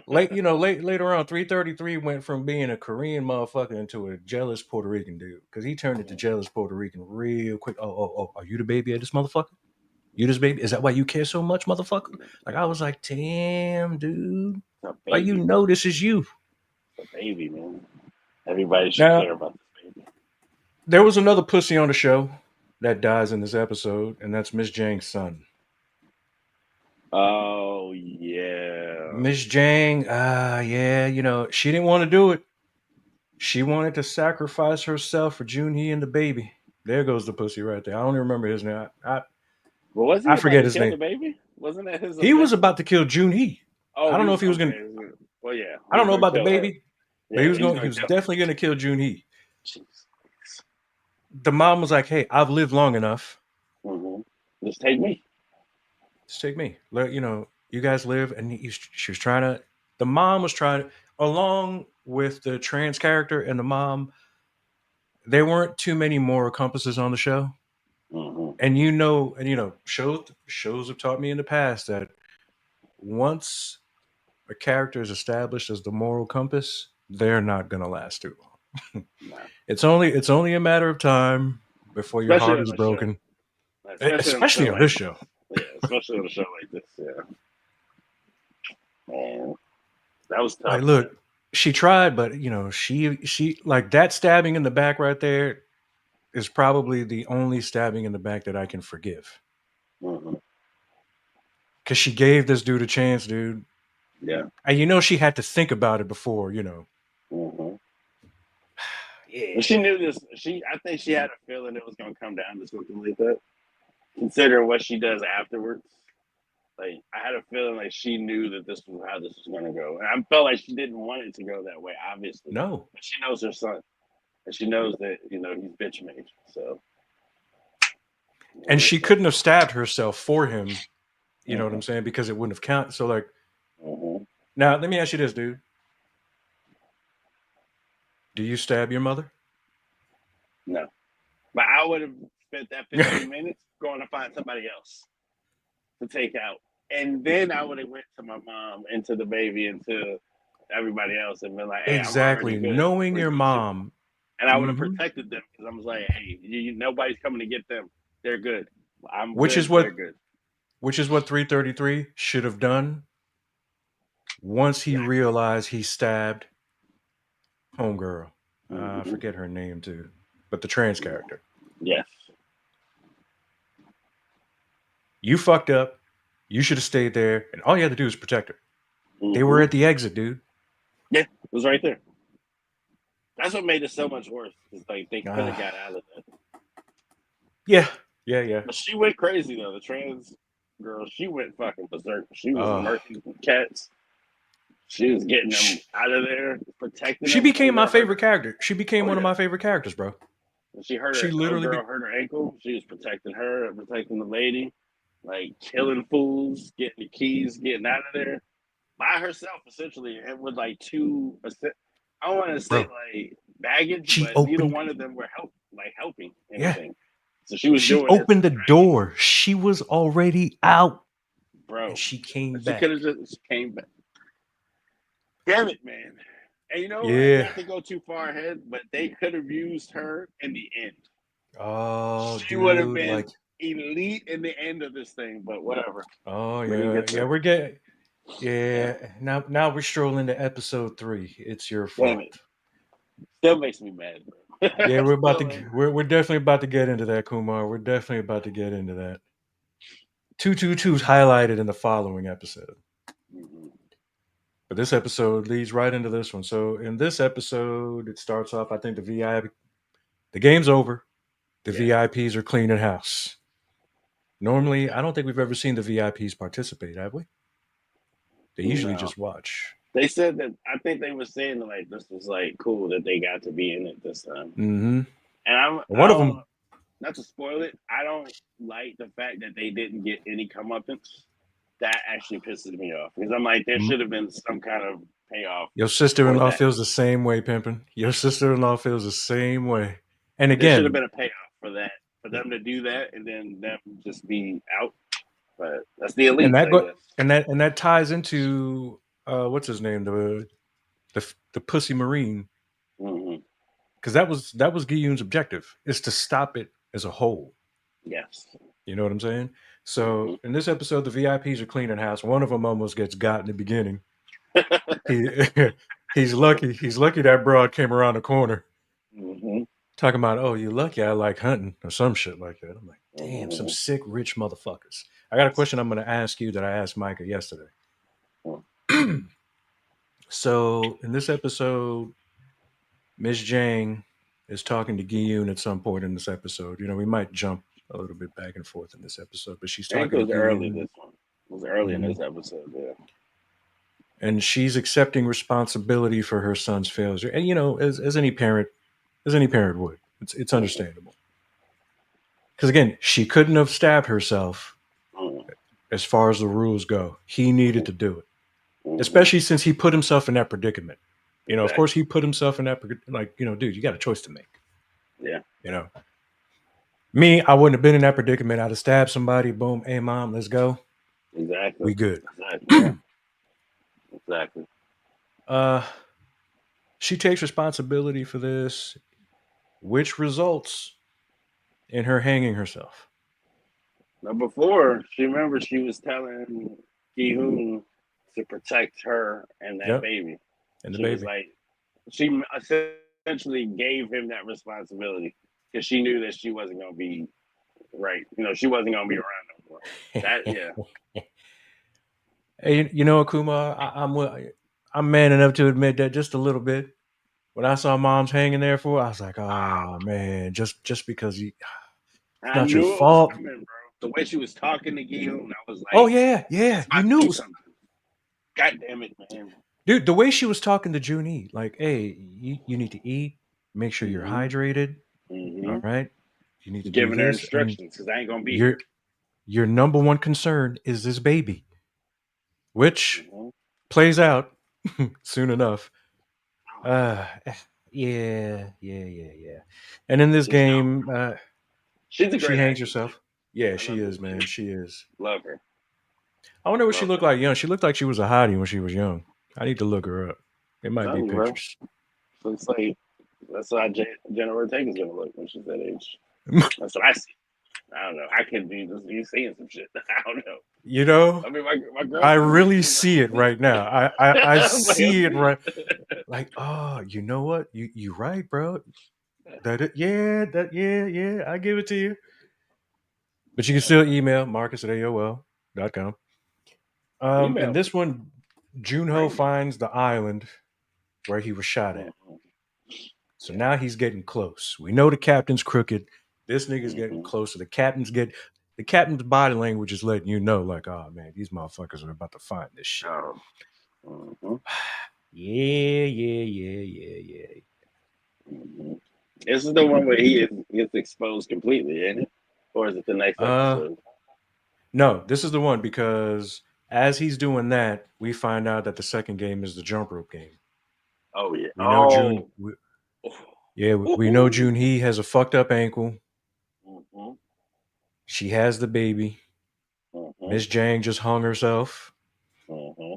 later on 333 went from being a Korean motherfucker into a jealous Puerto Rican dude because he turned into jealous Puerto Rican real quick. Oh, are you the baby of this motherfucker? You this baby? Is that why you care so much, motherfucker? Like I was like, damn, dude. It's a Like you baby, know this is you. it's a baby, man. Everybody should Now, care about this baby. there was another pussy on the show that dies in this episode, and that's Miss Jang's son. Oh yeah. Miss Jang, yeah, she didn't want to do it. She wanted to sacrifice herself for Junhee and the baby. There goes the pussy right there. I don't even remember his name. Well, was he I about forget to his kill name. the baby? Wasn't that his He was objective? about to kill Junhee. Oh, I don't he know was if he was gonna. okay. Well, yeah, I he don't was know gonna about the kill her. baby, but Yeah, he's he gonna was kill her. definitely gonna kill Junhee. Jeez. The mom was like, "Hey, I've lived long enough. Mm-hmm. Just take me. Just take me. You guys live." And she was trying to. The mom was trying to, along with the trans character and the mom. There weren't too many moral compasses on the show, Mm-hmm. and shows have taught me in the past that once a character is established as the moral compass, they're not gonna last too long. Nah. It's only a matter of time before your Especially heart on is the show. broken. Especially on a show Especially on like this this. show. Yeah, especially on a show like this. Yeah. Man, that was Like, tough, look, man. she tried, but she like that stabbing in the back right there is probably the only stabbing in the back that I can forgive. Mm-hmm. Because she gave this dude a chance, dude. Yeah. And she had to think about it before, Mm-hmm. Yeah. And she knew this. I think she had a feeling it was gonna come down to something like that. Considering what she does afterwards, like I had a feeling like she knew that this was how this was gonna go, and I felt like she didn't want it to go that way, obviously. No. But she knows her son, and she knows that he's bitch made. So, And she so couldn't have stabbed herself for him, you know what mm-hmm. I'm saying? Because it wouldn't have counted. So, like, Mm-hmm. now let me ask you this, dude. Do you stab your mother? No, but I would have spent that 15 minutes going to find somebody else to take out, and then I would have went to my mom and to the baby and to everybody else and been like, "Hey, I'm already Exactly. good. Knowing We're your good too." mom. And I would have hmm protected them because I was like, "Hey, nobody's coming to get them. They're good. I'm Which is good. what They're good." which is what 333 should have done once he Exactly. realized he stabbed homegirl. I Mm-hmm. forget her name too. But the trans character. Yes. You fucked up. You should have stayed there. And all you had to do was protect her. They were Mm-hmm. at the exit, dude. Yeah, it was right there. That's what made it so much worse. It's like they could have Ah, got out of that. yeah. Yeah. But she went crazy though. The trans girl, she went fucking berserk. She was Uh, murking cats. She was getting them out of there, protecting she them. became my favorite character. She became Oh one of yeah. my favorite characters, bro. When she hurt She her old literally girl hurt her ankle, she was protecting her and protecting the lady, like killing fools, getting the keys, getting out of there by herself essentially, and with like two. I don't want to say bro. like baggage, She but neither opened one of them were helping yeah. anything. So she was She doing it, opened the door. She was already out. And bro. she came She could back. have just came back. Damn it, man. And Yeah. not to go too far ahead, but they could have used her in the end. Oh, She would have dude. been Like, elite in the end of this thing, but whatever. oh We didn't yeah. get Yeah, there. we're getting Yeah. yeah. Now we're strolling to episode 3. It's your Damn fault. it. Still makes me mad, bro. Yeah, we're about Still to angry. we're definitely about to get into that, Kumar. We're definitely about to get into that. 222 is highlighted in the following episode. Mm-hmm. But this episode leads right into this one. So in this episode, it starts off. I think the game's over. The VIPs are cleaning house. Normally, I don't think we've ever seen the VIPs participate, have we? They usually No. just watch. They said that I think they were saying that like this was like cool that they got to be in it this time. Mm-hmm. And I One of don't, them, not to spoil it, I don't like the fact that they didn't get any comeuppance. That actually pisses me off because I'm like, there should have been some kind of payoff your for sister-in-law that. feels the same way, pimping. Your sister-in-law feels the same way. And There should have again, been a payoff for that, for them to do that, and then them just be out. But that's the and elites, that I guess. and that ties into what's his name, the pussy marine, Mm-hmm. because that was Giyun's objective, is to stop it as a whole. Yes. You know what I'm saying? So in this episode, the VIPs are cleaning house. One of them almost gets got in the beginning. He he's lucky. He's lucky that broad came around the corner Mm-hmm. talking about, oh, you lucky I like hunting or some shit like that. I'm like, damn, some Mm-hmm. sick rich motherfuckers. I got a question I'm going to ask you that I asked Micah yesterday. So in this episode, Miss Jang is talking to Giyun at some point in this episode. You know, we might jump a little bit back and forth in this episode, but she's I think it talking to was early Giyun. this one. It was early in Mhm. this episode, yeah. And she's accepting responsibility for her son's failure. And you know, as any parent would, it's understandable. Because again, she couldn't have stabbed herself Mm-hmm. as far as the rules go. He needed to do it, Mm-hmm. especially since he put himself in that predicament. You know, of Exactly. course, he put himself in that like, you know, dude, you got a choice to make. Yeah. You know, me, I wouldn't have been in that predicament. I'd have stabbed somebody. Boom, hey mom, let's go. Exactly. We good. Exactly. Yeah. Exactly. Uh, she takes responsibility for this, which results in her hanging herself. Now before, she remember she was telling Ki-hoon to protect her and that Yep, baby. and the She was baby. like, she essentially gave him that responsibility because she knew that she wasn't going to be right. You know, she wasn't going to be around no more. That, yeah. Hey, you know, Akuma, I'm man enough to admit that just a little bit. When I saw mom's hanging there for, I was like, oh man, just because it's I not your knew it was fault. coming, bro. The way she was talking to Gi-hoon, I was Oh like, yeah, it's you about to knew it be was, something. God damn it, man. dude. The way she was talking to Junie, like, hey, you need to eat, make sure you're Mm-hmm. hydrated. All Mm-hmm. right, you need to do Giving her this, and instructions because I ain't going to be your here. your number one concern is this baby, which Mm-hmm. plays out soon enough. Uh, yeah. And in this She's dope. game, She's a she great hangs actress, too. herself. Yeah, I she love her. is, man. She is. Love her. I wonder what she Love looked her. like young. She looked like she was a hottie when she was young. I need to look her up. It might be Nothing, bro. pictures. Looks like that's how Jenna Ortega's gonna look when she's that age. That's what I see. I don't know. I could be just be seeing some shit. I don't know. You know, I mean, my I girlfriend really was see it like, right now. I I'm like, see it right. Like, oh, you know what? You right, bro. Yeah. I give it to you. But you can still email Marcus at AOL.com. In email me. this one, Junho Write me. finds the island where he was shot at. Mm-hmm. So now he's getting close. We know the captain's crooked. This nigga's getting Mm-hmm. closer. The captain's body language is letting you know, like, oh man, these motherfuckers are about to find this shit. Oh. Mm-hmm. Yeah. Mm-hmm. This is the one where he gets exposed completely, ain't it? Or is it the next Uh episode? no, this is the one because as he's doing that, we find out that the second game is the jump rope game. Oh yeah. We know we know June he has a fucked up ankle. Mm-hmm. She has the baby. Mm-hmm. Miss Jang just hung herself. Mm-hmm.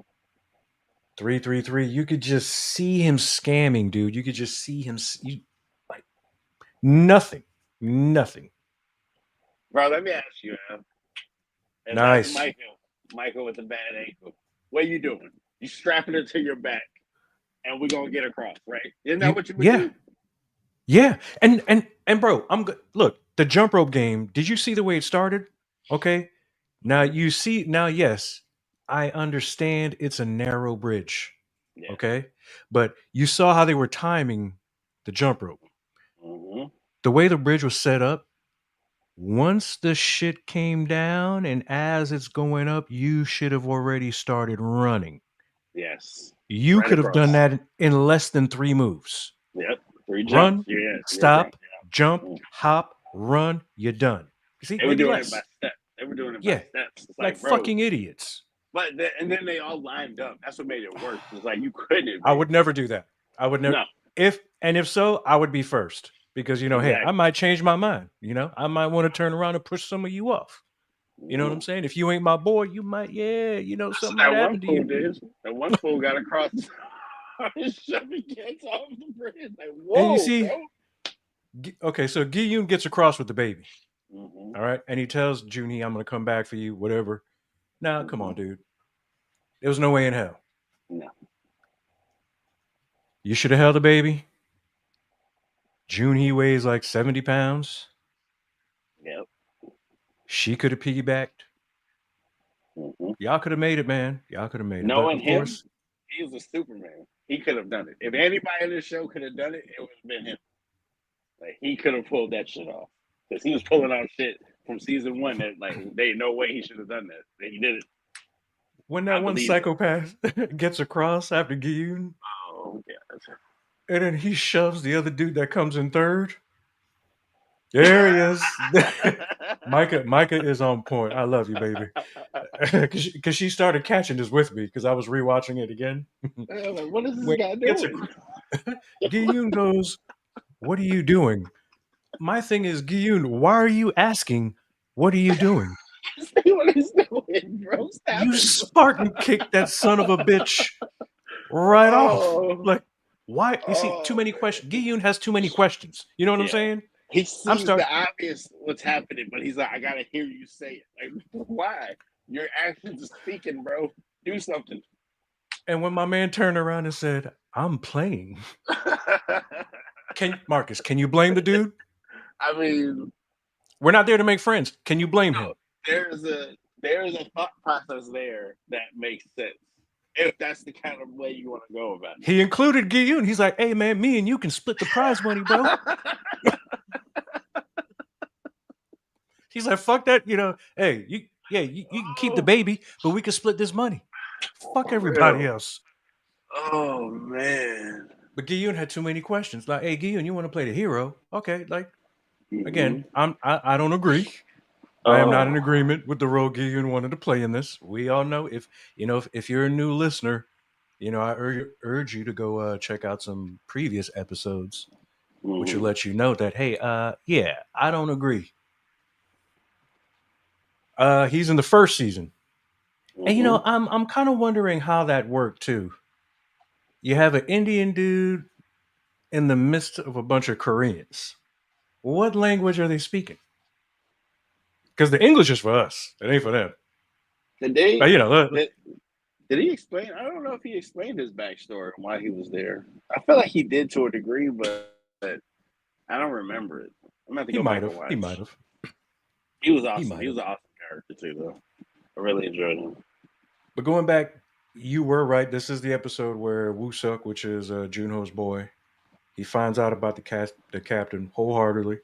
333. You could just see him scamming, dude. You could just see him like nothing. Bro, let me ask you, if that's Nice. Michael with a bad ankle, what are you doing? You strapping it to your back, and we're gonna get across, right? Isn't that what you would do? Yeah. And bro, I'm good. Look, the jump rope game. Did you see the way it started? Okay. Now you see. Now, yes, I understand it's a narrow bridge. Yeah. Okay. But you saw how they were timing the jump rope. Mm-hmm. The way the bridge was set up, once the shit came down and as it's going up, you should have already started running. Yes. You Right could have done across. that in less than 3 moves. Yep. 3 jumps. Run, You're drunk. stop, jump, Mm. hop, run, you're done. You see, They were maybe doing it by less. steps. They were doing it by Yeah, steps. It's like like, bro. fucking idiots. And then they all lined up. That's what made it worse. It's like you couldn't I advance. would never do that. I would never. No. If so, I would be first because hey, I Exactly. might change my mind. I might want to turn around and push some of you off. You know what I'm Mm. saying? If you ain't my boy, you might, yeah, That's something what might that one happen to fool you. did. That one fool got across his shoving kids off the bridge. Like, And you whoa, see, bro. okay, so Giyun gets across with the baby. Mm-hmm. All right. And he tells Junie, I'm going to come back for you, whatever. Nah, come Mm-hmm. on, dude. There was no way in hell. No. You should have held the baby. Junie weighs like 70 pounds. Yep. She could have piggybacked. Mm-hmm. Y'all could have made it, man. Y'all could have made it. But Knowing of him, course, he was a Superman. He could have done it. If anybody in this show could have done it, it would have been him. Like he could have pulled that shit off because he was pulling out shit from season 1 that like they ain't no way he should have done that. But he did it. when I that one believed him. psychopath gets across after Giyun, Oh god. and then he shoves the other dude that comes in third. There he is. Micah is on point. I love you, baby. Because she started catching this with me because I was rewatching it again. Like, what is this When guy he gets doing? Giyun goes, "What are you doing?" My thing is, Giyun, why are you asking? What are you doing? See what he's doing, bro. Stop You it, bro. Spartan kicked that son of a bitch right off. Oh, Like, why? You see, too oh many man. questions. Giyun has too many questions. You know what I'm Yeah. saying? He I'm sees start. the obvious what's happening, but he's like, I gotta hear you say it. Like, why? Your actions are speaking, bro. Do something. And when my man turned around and said, "I'm playing," Marcus? Can you blame the dude? I mean, We're not there to make friends. Can you blame no, him? there's a thought process there that makes sense. If that's the kind of way you want to go about He included Giyun. He's like, "Hey man, me and you can split the prize money, bro." it. He's like, "Fuck that," Hey, you can keep the Oh, baby, but we can split this money. Fuck for everybody real. else. Oh man. But Giyun had too many questions. Like, hey, Giyun, you want to play the hero? Okay. Like, Mm-hmm. again, I don't agree. I am not in Oh. agreement with the role Giyun wanted to play in this. We all know if you're a new listener, I urge you to go check out some previous episodes, which will Mm-hmm. let you know that hey, yeah, I don't agree. He's in the first season, and Mm-hmm. I'm kind of wondering how that worked too. You have an Indian dude in the midst of a bunch of Koreans. What language are they speaking? Because the English is for us; it ain't for them. Did But, they did, did he explain? I don't know if he explained his backstory and why he was there. I feel like he did to a degree, but I don't remember it. I'm gonna have to he go might back and have. He might watch. have. He was He awesome. might He have. was an awesome character too, though. I really enjoyed him. But going back, you were right. This is the episode where Woo-suk, which is Junho's boy, he finds out about the captain wholeheartedly.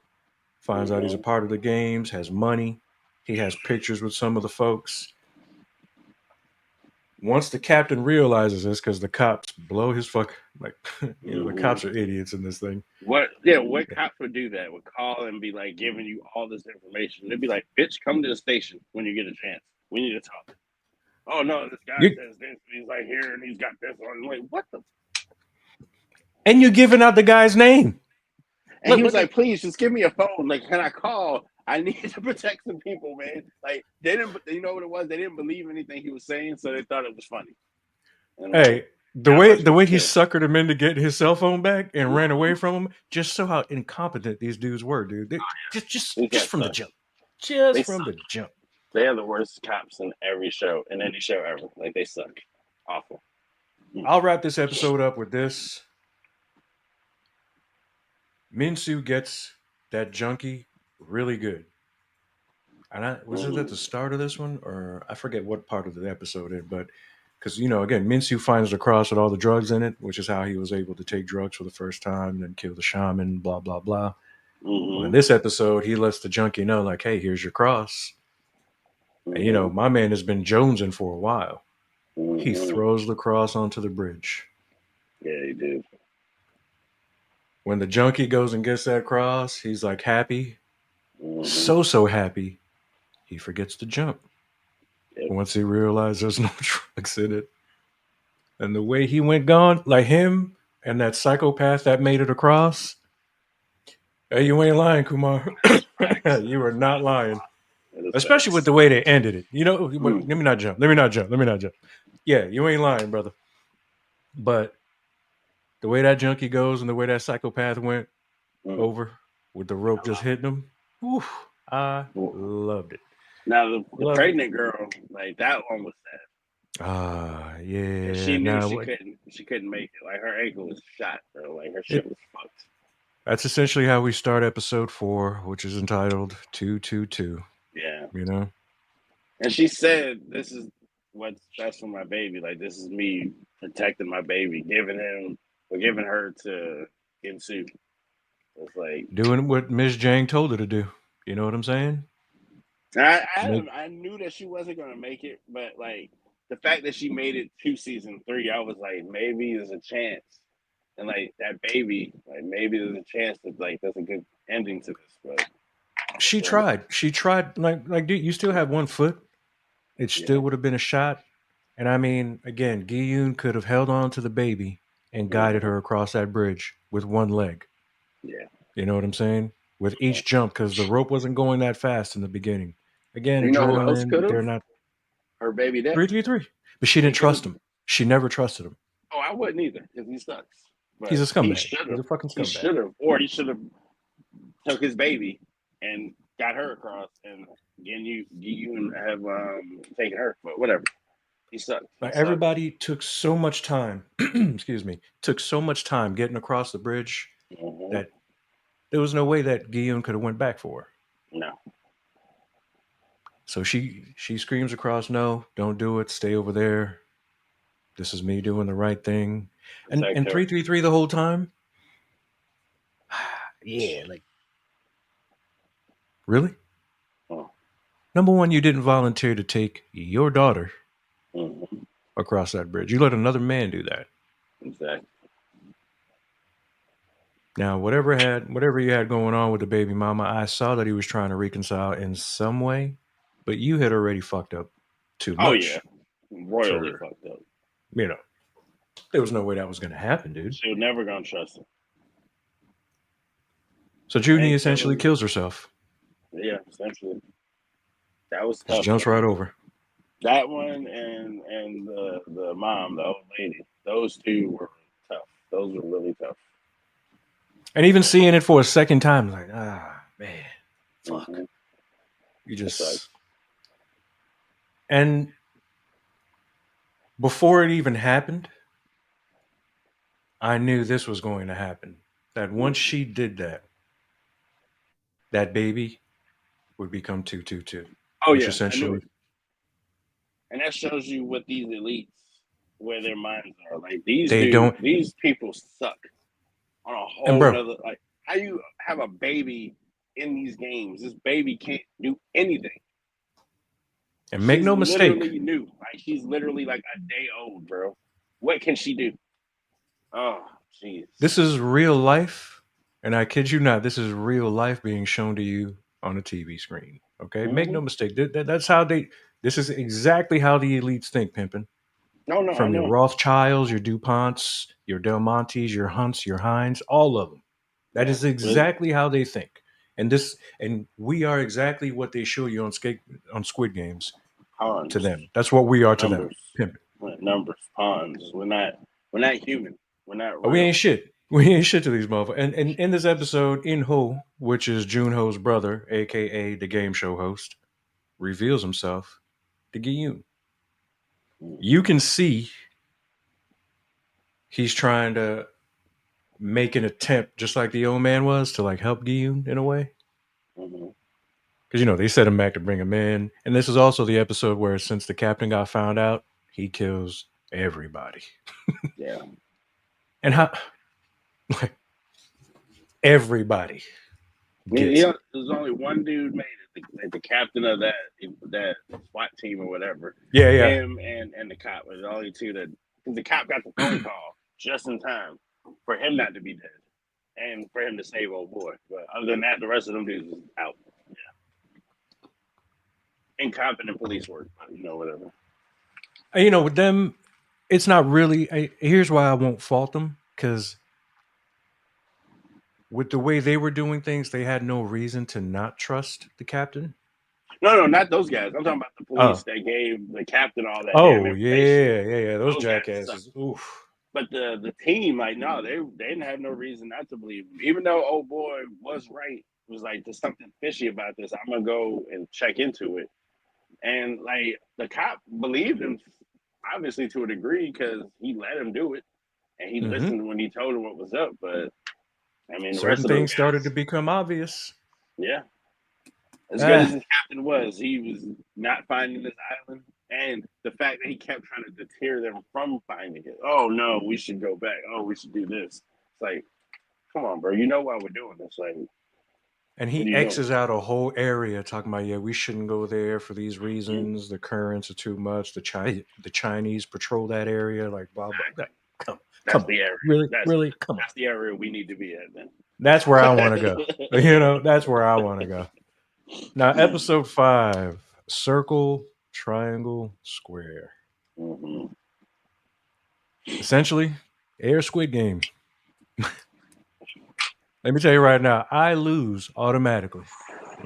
Finds out he's a Mm-hmm. part of the games, has money. He has pictures with some of the folks. Once the captain realizes this, because the cops blow his fuck, like, the Mm-hmm. cops are idiots in this thing. What? Yeah, what cops would do that? Would call and be like giving you all this information. They'd be like, "Bitch, come to the station when you get a chance. We need to talk." Oh no, this guy You, says this. He's like here and he's got this on. Wait, what the? and you're giving out the guy's name. And Look, he was what like, "Please, just give me a phone. Like, can I call? I need to protect some people, man." Like they didn't. You know what it was? They didn't believe anything he was saying, so they thought it was funny. And like hey, the that way much the was way a he kill. suckered him in to get his cell phone back and ran away from him, just so how incompetent these dudes were, dude. These Just guys from the suck. jump, just They from suck. the jump. They are the worst cops in every show, in any show ever. Like they suck. Awful. I'll wrap this episode up with this. Minsu gets that junkie really good. And was it at the Mm-hmm. start of this one, or I forget what part of the episode it, but because again, Minsu finds the cross with all the drugs in it, which is how he was able to take drugs for the first time and then kill the shaman. Blah blah blah. Well, in Mm-hmm. this episode, he lets the junkie know, like, "Hey, here's your cross." And Mm-hmm. my man has been jonesing for a while. He Mm-hmm. throws the cross onto the bridge. Yeah, he did. When the junkie goes and gets that cross, he's like happy, Mm-hmm. so happy. He forgets to jump. Yep. Once he realized there's no drugs in it, and the way he went gone, like him and that psychopath that made it across. Hey, you ain't lying, Kumar. Facts. You are not lying. It is Especially with facts. the way they ended it. Let Mm. me not jump. Let me not jump. Let me not jump. Yeah, you ain't lying, brother. But the way that junkie goes and the way that psychopath went Mm. over with the rope just hitting him, whew, I Mm. loved it. Now the Loved it. pregnant girl, like that one was sad. And Yeah. she knew Now, she couldn't make it. Like her ankle was shot, bro. Like her shit it was fucked. that's essentially how we start episode 4, which is entitled 222. Yeah. You know, And she said, "This is what's best for my baby. Like this is me protecting my baby, giving her to Ginsu." It's like doing what Miss Jang told her to do. You know what I'm saying? Make I knew that she wasn't gonna make it, but like the fact that she made it to season 3, I was like, maybe there's a chance. And like that baby, like maybe there's a chance that like there's a good ending to this. But she tried. She tried. Like, dude, you still have one foot. It still yeah, would have been a shot. And I mean, again, Giyun could have held on to the baby and guided mm-hmm. her across that bridge with one leg. Yeah. You know what I'm saying? With each jump, because the rope wasn't going that fast in the beginning. Again, You know who else adrenaline. could have? They're not Her baby daddy. 333, but she He didn't could have. trust him. She never trusted him. Oh, I wouldn't either because he sucks. He's But a he scumbag. should He's have. a fucking He scumbag. should have, or he should have took his baby and got her across, and again you and have taken her. But whatever. He sucked. He Like sucked. everybody took so much time. Excuse me. Took so much time getting across the bridge Mm-hmm. that there was no way that Giyun could have went back for her. No. So she screams across, "No, don't do it. Stay over there. This is me doing the right thing." And Protect her. 333 the whole time. Yeah, like really. Oh. Number one, you didn't volunteer to take your daughter Mm-hmm. across that bridge. You let another man do that. Exactly. Now, whatever you had going on with the baby mama, I saw that he was trying to reconcile in some way, but you had already fucked up too Oh yeah. much Royally for fucked up. you know. There was no way that was going to happen, dude. She was never gonna trust him. So Junie And essentially killing. kills herself. Yeah, essentially. That was Just tough jumps though. right over. That one and the mom, the old lady, those two were tough. Those were really tough. And even seeing it for a second time, like, man, fuck. Mm-hmm. You That's right. just. And before it even happened, I knew this was going to happen. That once Mm-hmm. she did that, that baby would become 222, Oh which yeah, I knew essentially it. And that shows you what these elites, where their minds are. Like these they don't. these people suck on a And whole bro, nother. Like how you have a baby in these games? This baby can't do anything. and make She's no mistake, literally new. Like she's literally like a day old, bro. What can she do? Oh, jeez. this is real life. And I kid you not, this is real life being shown to you on a TV screen. Okay, make Mm-hmm. no mistake. That's how they. This is exactly how the elites think, pimping. No, no, I From your know. Rothschilds, your DuPonts, your Del Montes, your Hunts, your Hines, all of them. That Yeah, is exactly how they think. And we are exactly what they show you on Squid Games to pawns, them. That's what we are to them. numbers, Pimping. numbers, pawns. We're not human. We're not We real. ain't shit. We ain't shit to these motherfuckers. And in this episode, In Ho, which is Junho's brother, aka the game show host, reveals himself to Giyun. You can see he's trying to make an attempt, just like the old man was, to like help Giyun in a way. Mm-hmm. Because they set him back to bring him in, and this is also the episode where, since the captain got found out, he kills everybody. Yeah. And how like everybody I mean, gets it. there's only one dude made it, the captain of that SWAT team or whatever. Yeah, yeah. Him and the cop were the only two that, because the cop got the phone call just in time for him not to be dead and for him to save old boy. But other than that, the rest of them dudes was out. Yeah, incompetent police work, whatever. With them, it's not really. Here's why I won't fault them, because with the way they were doing things, they had no reason to not trust the captain. No, not those guys. I'm talking about the police Oh, that gave the captain all that damn oh information. yeah. Those Those guys suck. jackasses. Oof. But the team, like, no, they didn't have no reason not to believe him. Even though old boy was right, it was like, there's something fishy about this. I'm gonna go and check into it. And like the cop believed him, obviously to a degree, because he let him do it and he Mm-hmm. listened when he told him what was up. But I mean, the rest Certain of those things started to guys, become obvious. yeah. As good as Ah, his captain was, he was not finding this island. And the fact that he kept trying to deter them from finding it. Oh no, we should go back. Oh, we should do this. It's like, come on, bro. You know why we're doing this. Like, and what are he you doing? X's out a whole area talking about, yeah, we shouldn't go there for these Mhm. reasons. The currents are too much. The Chinese patrol that area, like blah blah. Exactly. Come That's on, the area. really, That's really, come on. that's the area we need to be at then. That's where I want to go. That's where I want to go. Now, episode 5: Circle, Triangle, Square. Mhm. Essentially, air Squid Game. Let me tell you right now, I lose automatically.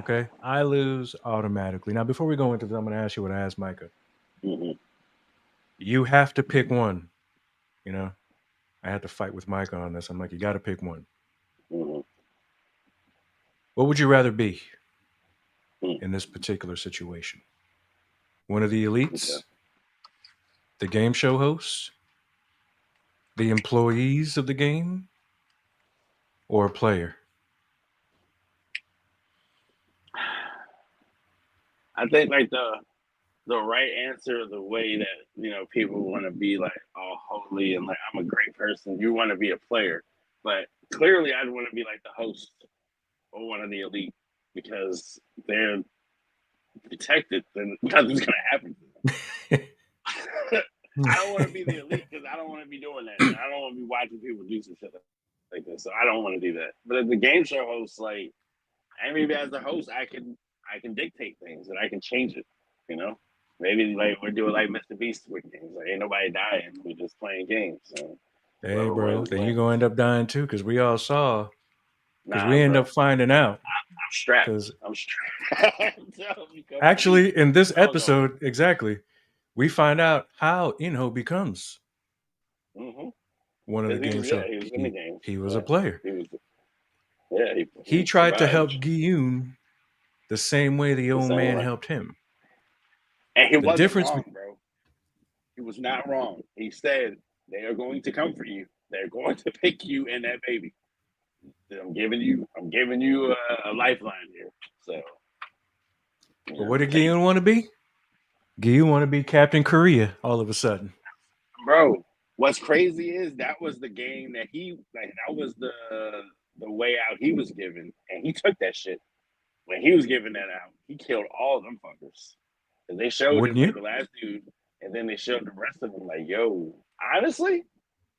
Okay, I lose automatically. Now, before we go into this, I'm going to ask you what I asked Micah. Mhm. You have to pick one. You know, I had to fight with Micah on this. I'm like, you got to pick one. Mhm. What would you rather be Mhm. in this particular situation? One of the Okay. elites, the game show hosts, the employees of the game, or a player? I think like the right answer, the way that people want to be like all holy and like I'm a great person. You want to be a player, but clearly I'd want to be like the host or one of the elite because they're protected. Then nothing's gonna happen to them. I don't want to be the elite because I don't want to be doing that. And I don't want to be watching people do some shit like this. So I don't want to do that. But as the game show host, like, and maybe as the host, I can dictate things and I can change it. You know, maybe like we're doing like Mr. Beast with games. Like ain't nobody dying. We're just playing games. So Hey, whoever bro, wins then you're wins. going to end up dying too, because we all saw, because Nah, we end bro, up finding out. I'm strapped. Because I'm strapped. actually, in this Dog episode, exactly, we find out how Inho becomes Mm-hmm. one of the Because game show. he was in the game. He was a Yeah, player. he was. Yeah, He he tried to help survived Giyun the same way the the old same man way, helped him. and he The wasn't difference, wrong, bro. He was not wrong. He said they are going to come for you. They're going to pick you and that baby. I'm giving you a lifeline here. So but what did take it, Giyun want to be? Giyun want to be Captain Korea all of a sudden. bro. What's crazy is that was the game that he like. That was the way out he was given, and he took that shit. When he was giving that out, he killed all of them fuckers. And they showed him Wouldn't like you? the last dude, and then they showed the rest of them like, yo, honestly,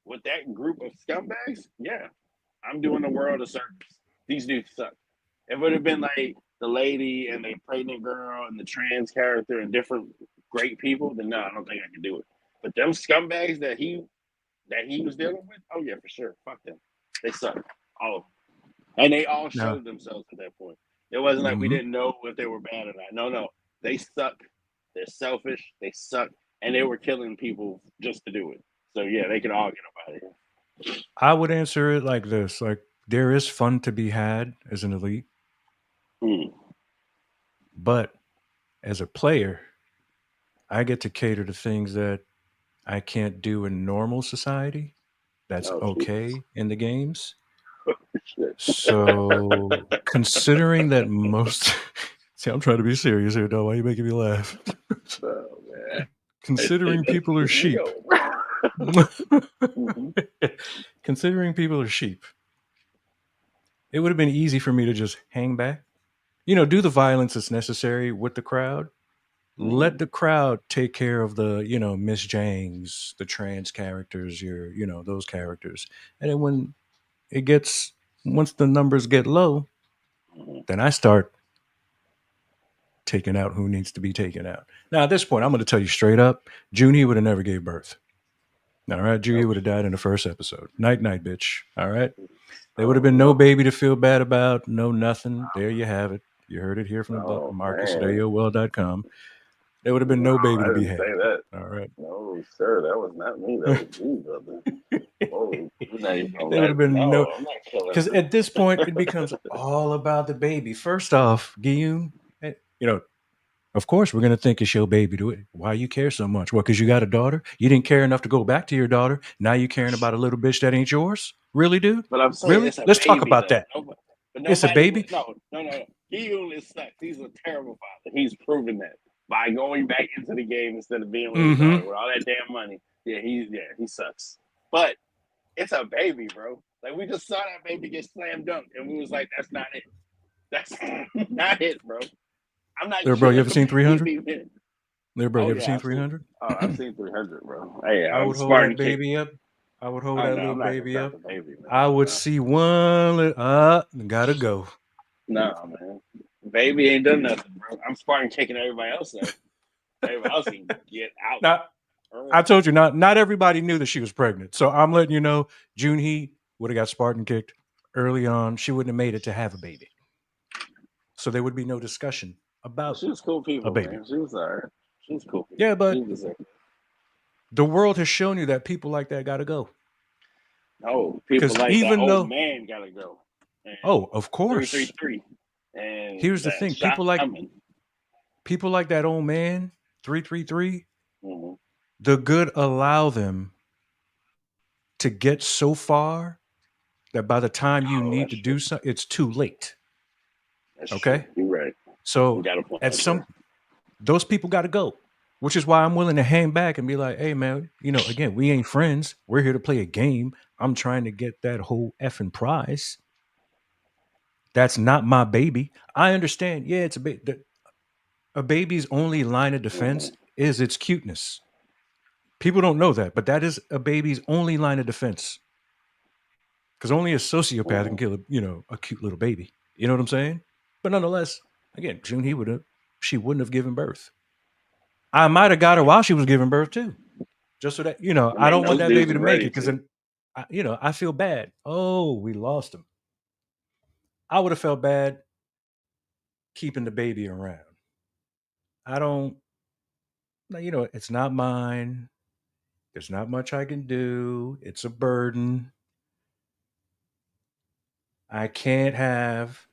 with that group of scumbags, yeah, I'm doing the world a service. These dudes suck. It would have been like the lady and the pregnant girl and the trans character and different great people, then no, I don't think I could do it. But them scumbags that he was dealing with, oh yeah, for sure. Fuck them. They suck. All of them. And they all No. showed themselves at that point. It wasn't like we Mm-hmm. didn't know if they were bad or not. No, no. They suck. They're selfish. They suck. And they were killing people just to do it. So yeah, they can all get up out of here. I would answer it like this: like, there is fun to be had as an elite, Hmm. but as a player, I get to cater to things that I can't do in normal society. That's Oh Jesus. okay in the games. Shit. So, considering that most, see, I'm trying to be serious here, though. Why are you making me laugh? Oh man. considering people are sheep. Considering people are sheep, it would have been easy for me to just hang back. Do the violence that's necessary with the crowd. Let the crowd take care of the, Miss Jangs, the trans characters, those characters. And then once the numbers get low, then I start taking out who needs to be taken out. Now, at this point, I'm going to tell you straight up, Junie would have never gave birth. All right, Junie would have died in the first episode. Night, night, bitch. All right. There would have been no baby to feel bad about, no nothing. There you have it. You heard it here from the Marcus at AOL.com. There would have been no baby to be had. Say that. All right. No, sir, that was not me. That was you, brother. There would have been no. Because at this point, it becomes all about the baby. First off, Guillaume, of course, we're going to think it's your baby. Why you care so much? Well, because you got a daughter? You didn't care enough to go back to your daughter. Now you caring about a little bitch that ain't yours? Really, dude? But I'm saying really? Let's talk about that. It's a baby? No. He only sucks. He's a terrible father. He's proven that by going back into the game instead of being with his daughter with all that damn money. Yeah, he sucks. But it's a baby, bro. Like, we just saw that baby get slam dunked, and we was like, that's not it. That's not it, bro. I'm not. Bro, you ever seen 300? Bro, you ever seen 300? I've seen 300, bro. Hey, I would hold that baby up. I would hold that little baby up. I would see one. Gotta go. No, man. Baby ain't done nothing, bro. I'm Spartan kicking everybody else out. Everybody else can get out. Now, I told you, not everybody knew that she was pregnant. So I'm letting you know, Junhee would have got Spartan kicked early on. She wouldn't have made it to have a baby. So there would be no discussion about she was cool people, a baby. Man. She was all right. She was cool. Yeah, but the world has shown you that people like that got to go. No, people like that old man got to go. And of course. 333. And here's the thing: people like that old man, 333. Mm-hmm. The good allow them to get so far that by the time you need to do something, it's too late. That's okay, true. You're right. So those people got to go, which is why I'm willing to hang back and be like, "Hey, man, again, we ain't friends. We're here to play a game. I'm trying to get that whole effing prize. That's not my baby. I understand. Yeah, it's a baby. A baby's only line of defense is its cuteness. People don't know that, but that is a baby's only line of defense. Because only a sociopath can kill a cute little baby. You know what I'm saying? But nonetheless, again, she wouldn't have given birth. I might have got her while she was giving birth too, just so that I don't want that baby to make it because then, I feel bad. Oh, we lost him. I would have felt bad keeping the baby around. I don't. It's not mine. There's not much I can do. It's a burden. I can't have,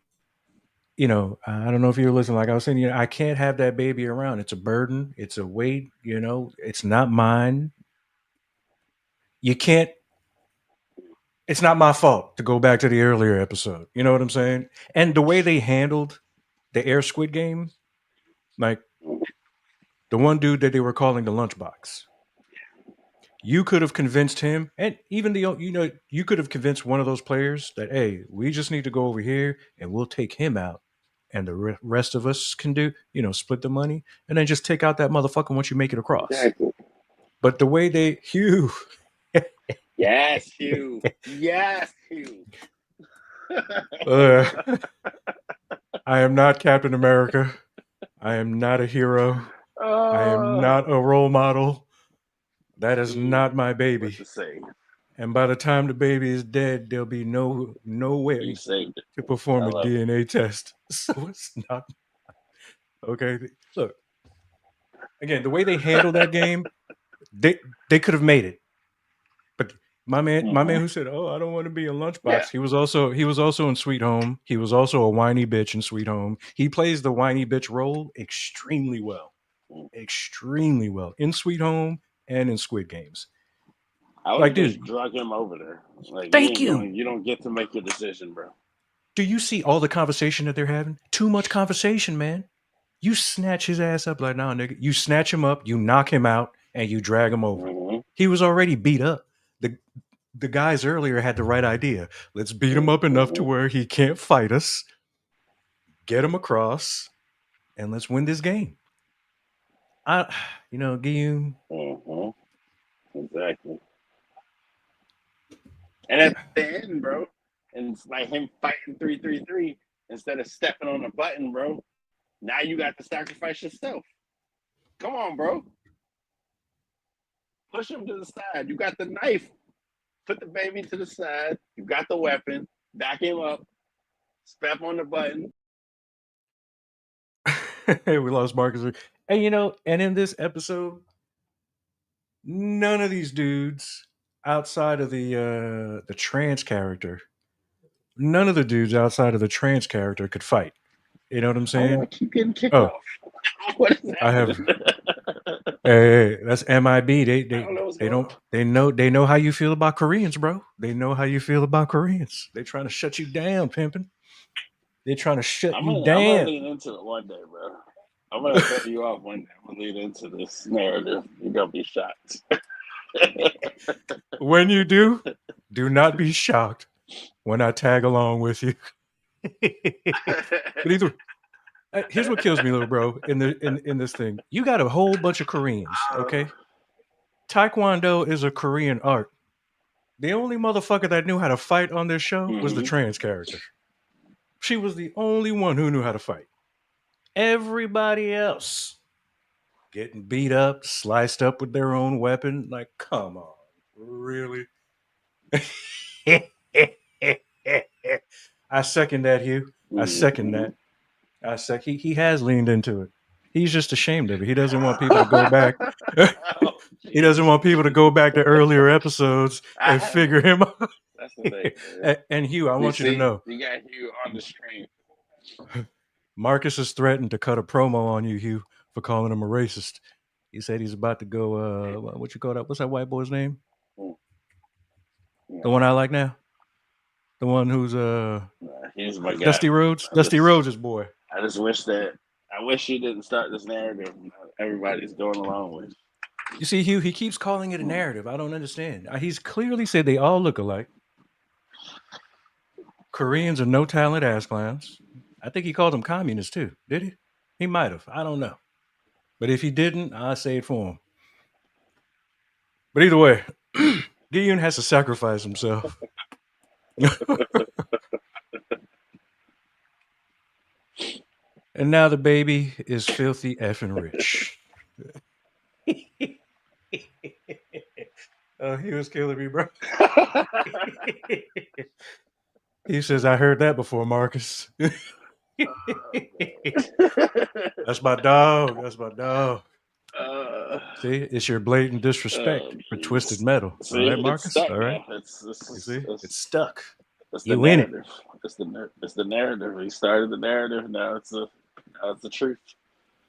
I don't know if you're listening. Like I was saying, I can't have that baby around. It's a burden. It's a weight. It's not mine. You can't. It's not my fault, to go back to the earlier episode. You know what I'm saying? And the way they handled the Air Squid Game, like the one dude that they were calling the lunchbox. You could have convinced him, and even you could have convinced one of those players that, hey, we just need to go over here and we'll take him out, and the rest of us can split the money, and then just take out that motherfucker once you make it across. Exactly. But the way Hugh. Yes, Hugh. Yes, Hugh. I am not Captain America. I am not a hero. I am not a role model. That is not my baby. And by the time the baby is dead, there'll be no way to perform a DNA test. So it's not. Okay. Look. Again, the way they handled that game, they could have made it. But my man who said, "Oh, I don't want to be a lunchbox." Yeah. He was also in Sweet Home. He was also a whiny bitch in Sweet Home. He plays the whiny bitch role extremely well. Extremely well in Sweet Home and in Squid Games. I would just drug him over there. Like, thank you. You don't get to make your decision, bro. Do you see all the conversation that they're having? Too much conversation, man. You snatch his ass up like, nah, nigga. You snatch him up. You knock him out. and you drag him over. Mm-hmm. He was already beat up. The guys earlier had the right idea. Let's beat him up enough to where he can't fight us. Get him across, and let's win this game. Guillaume. Exactly. And at the end, bro, and it's like him fighting 3-3-3 instead of stepping on the button, bro. Now you got to sacrifice yourself. Come on, bro. Push him to the side. You got the knife. Put the baby to the side. You got the weapon. Back him up. Step on the button. We lost Marcus. And in this episode, none of these dudes outside of the trans character, none of the dudes outside of the trans character could fight. You know what I'm saying? I keep getting kicked Oh, off. What is that? I have. Hey, that's MIB. They know how you feel about Koreans, bro. They know how you feel about Koreans. They trying to shut you down, pimping. They're trying to shut you down. I'm gonna lean into it one day, bro. I'm gonna throw you off one day. I'm gonna lean into this narrative. You're gonna be shocked. When you do not be shocked when I tag along with you. But either here's what kills me, little bro, in this thing. You got a whole bunch of Koreans, okay? Taekwondo is a Korean art. The only motherfucker that knew how to fight on this show was the trans character. She was the only one who knew how to fight. Everybody else getting beat up, sliced up with their own weapon. Like, come on, really? I second that, Hugh. I second that. He has leaned into it. He's just ashamed of it. He doesn't want people to go back. He doesn't want people to go back to earlier episodes and figure him out. That's the thing. And Hugh, I want you to know. You got Hugh on the screen. Marcus has threatened to cut a promo on you, Hugh, for calling him a racist. He said he's about to go, what you call that? What's that white boy's name? The one I like now? The one who's he's my guy. Dusty Rhodes? Dusty Rhodes' boy. I wish you didn't start this narrative everybody's going along with. You see, Hugh, he keeps calling it a narrative. I don't understand. He's clearly said they all look alike. Koreans are no talent ass clowns. I think he called them communists too. Did he? He might have. I don't know. But if he didn't, I'll say it for him. But either way, Gideon has to sacrifice himself. And now the baby is filthy effing rich. Oh, he was killing me, bro. He says, I heard that before, Marcus. That's my dog. That's my dog. See, it's your blatant disrespect for Twisted Metal. See, all right, Marcus? Stuck, all right. It's stuck. It's you the in narrative. It's the narrative. He started the narrative. Now it's the truth.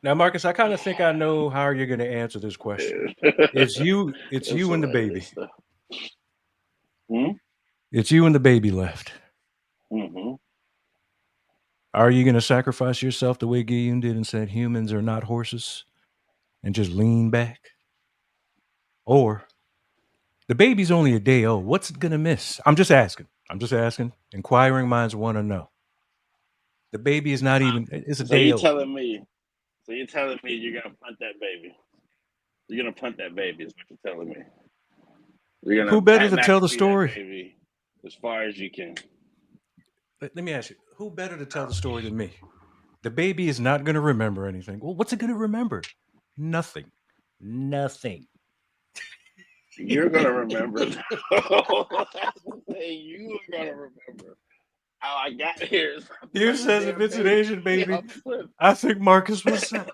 Now, Marcus, I kind of think I know how you're going to answer this question. It's you and the baby. It's you and the baby left. Mm-hmm. Are you going to sacrifice yourself the way Guillaume did and said humans are not horses and just lean back? Or the baby's only a day old. What's it going to miss? I'm just asking. Inquiring minds want to know. The baby is not even, it's a day old. So you're telling me you're going to punt that baby. You're going to punt that baby is what you're telling me. You're gonna Who better to tell the story? As far as you can. Let me ask you, who better to tell the story than me? The baby is not going to remember anything. Well, what's it going to remember? Nothing. You're going to remember. That's the thing. You are going to remember. How I got here. You says if it's an Asian baby, I think Marcus was set.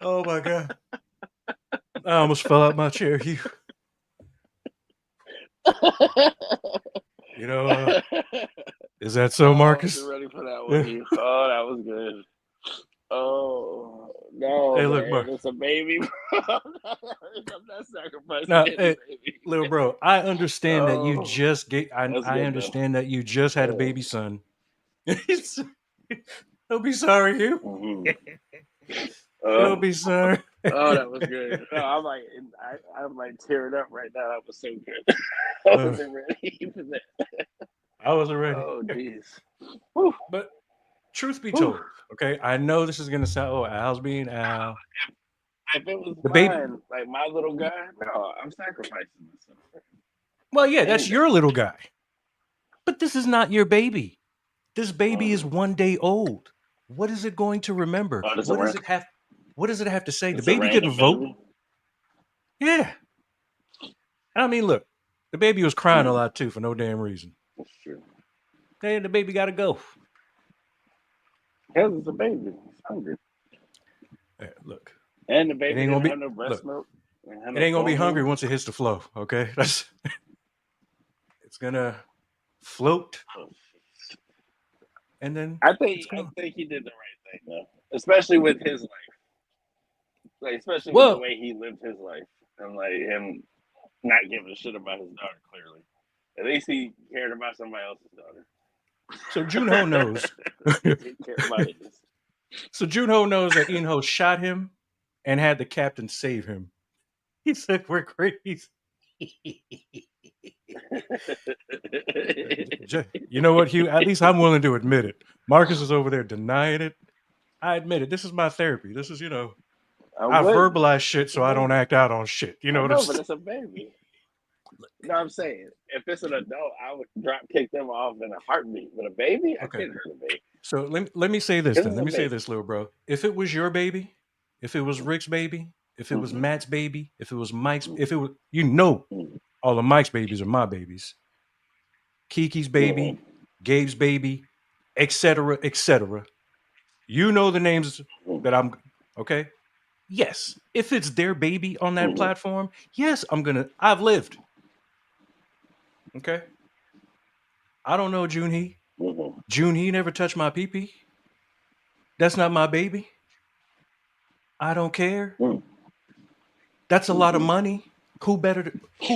Oh my God. I almost fell out my chair, Hugh. Is that so, Marcus? I wasn't ready for that one, Hugh. Oh, that was good. Oh, no. Hey, look, Mark. It's a baby. I'm not sacrificing baby. Little bro, I understand that you just understand that you just had a baby son. Don't be sorry, Hugh. Mm-hmm. It'll Oh, be sir. oh, that was good. No, I'm like tearing up right now. That was so good. I wasn't ready for that. I wasn't ready. Oh, jeez. But truth be told, okay, I know this is gonna sound, oh, Al's being Al. If it was The baby. mine, like my little guy, no, I'm sacrificing myself. Well, yeah, that's Any your day. little guy. But this is not your baby. This baby is Mm. 1 day old. What is it going to remember? Oh, What does it have? What does it have to say? The it's a baby couldn't random vote. baby. Yeah. I mean, look, the baby was crying a Mm, lot too for no damn reason. that's true. Hey, the baby got to go. Because it's a baby. It's hungry. Hey, look, And the it baby ain't gonna didn't be. have no breast Look, milk. Didn't have it no ain't gonna be hungry formula. once it hits the flow. Okay, that's. It's gonna float, Oh, and then I it's think I gone. think he did the right thing though, especially with his life, like especially with the Well, way he lived his life, and like him not giving a shit about his daughter. Clearly, at least he cared about somebody else's daughter. so Junho knows. He didn't care about his. So Junho knows that Inho shot him and had the captain save him. He said, "We're crazy." You know what, Hugh? At least I'm willing to admit it. Marcus is over there denying it. I admit it. This is my therapy. This is, I I would. verbalize shit It's a so I don't baby. act out on shit. You know I what I'm know, but saying? it's a baby. No, I'm saying if it's an adult, I would drop kick them off in a heartbeat. But a baby, I Okay. can't hurt a baby So let me say this because then. it's Let a me say baby. this, little bro. If it was your baby, if it was Rick's baby, if it was Mm-hmm. Matt's baby, if it was Mike's, if it was, you know, all of Mike's babies are my babies. Kiki's baby, Mm-hmm. Gabe's baby, etc., etc. You know the names that I'm okay. Yes, if it's their baby on that Mm-hmm. platform, yes, I've lived. Okay, I don't know Junhee. Mm-hmm. Junhee never touched my pee pee. That's not my baby. I don't care. That's a lot of Mm-hmm. money. Who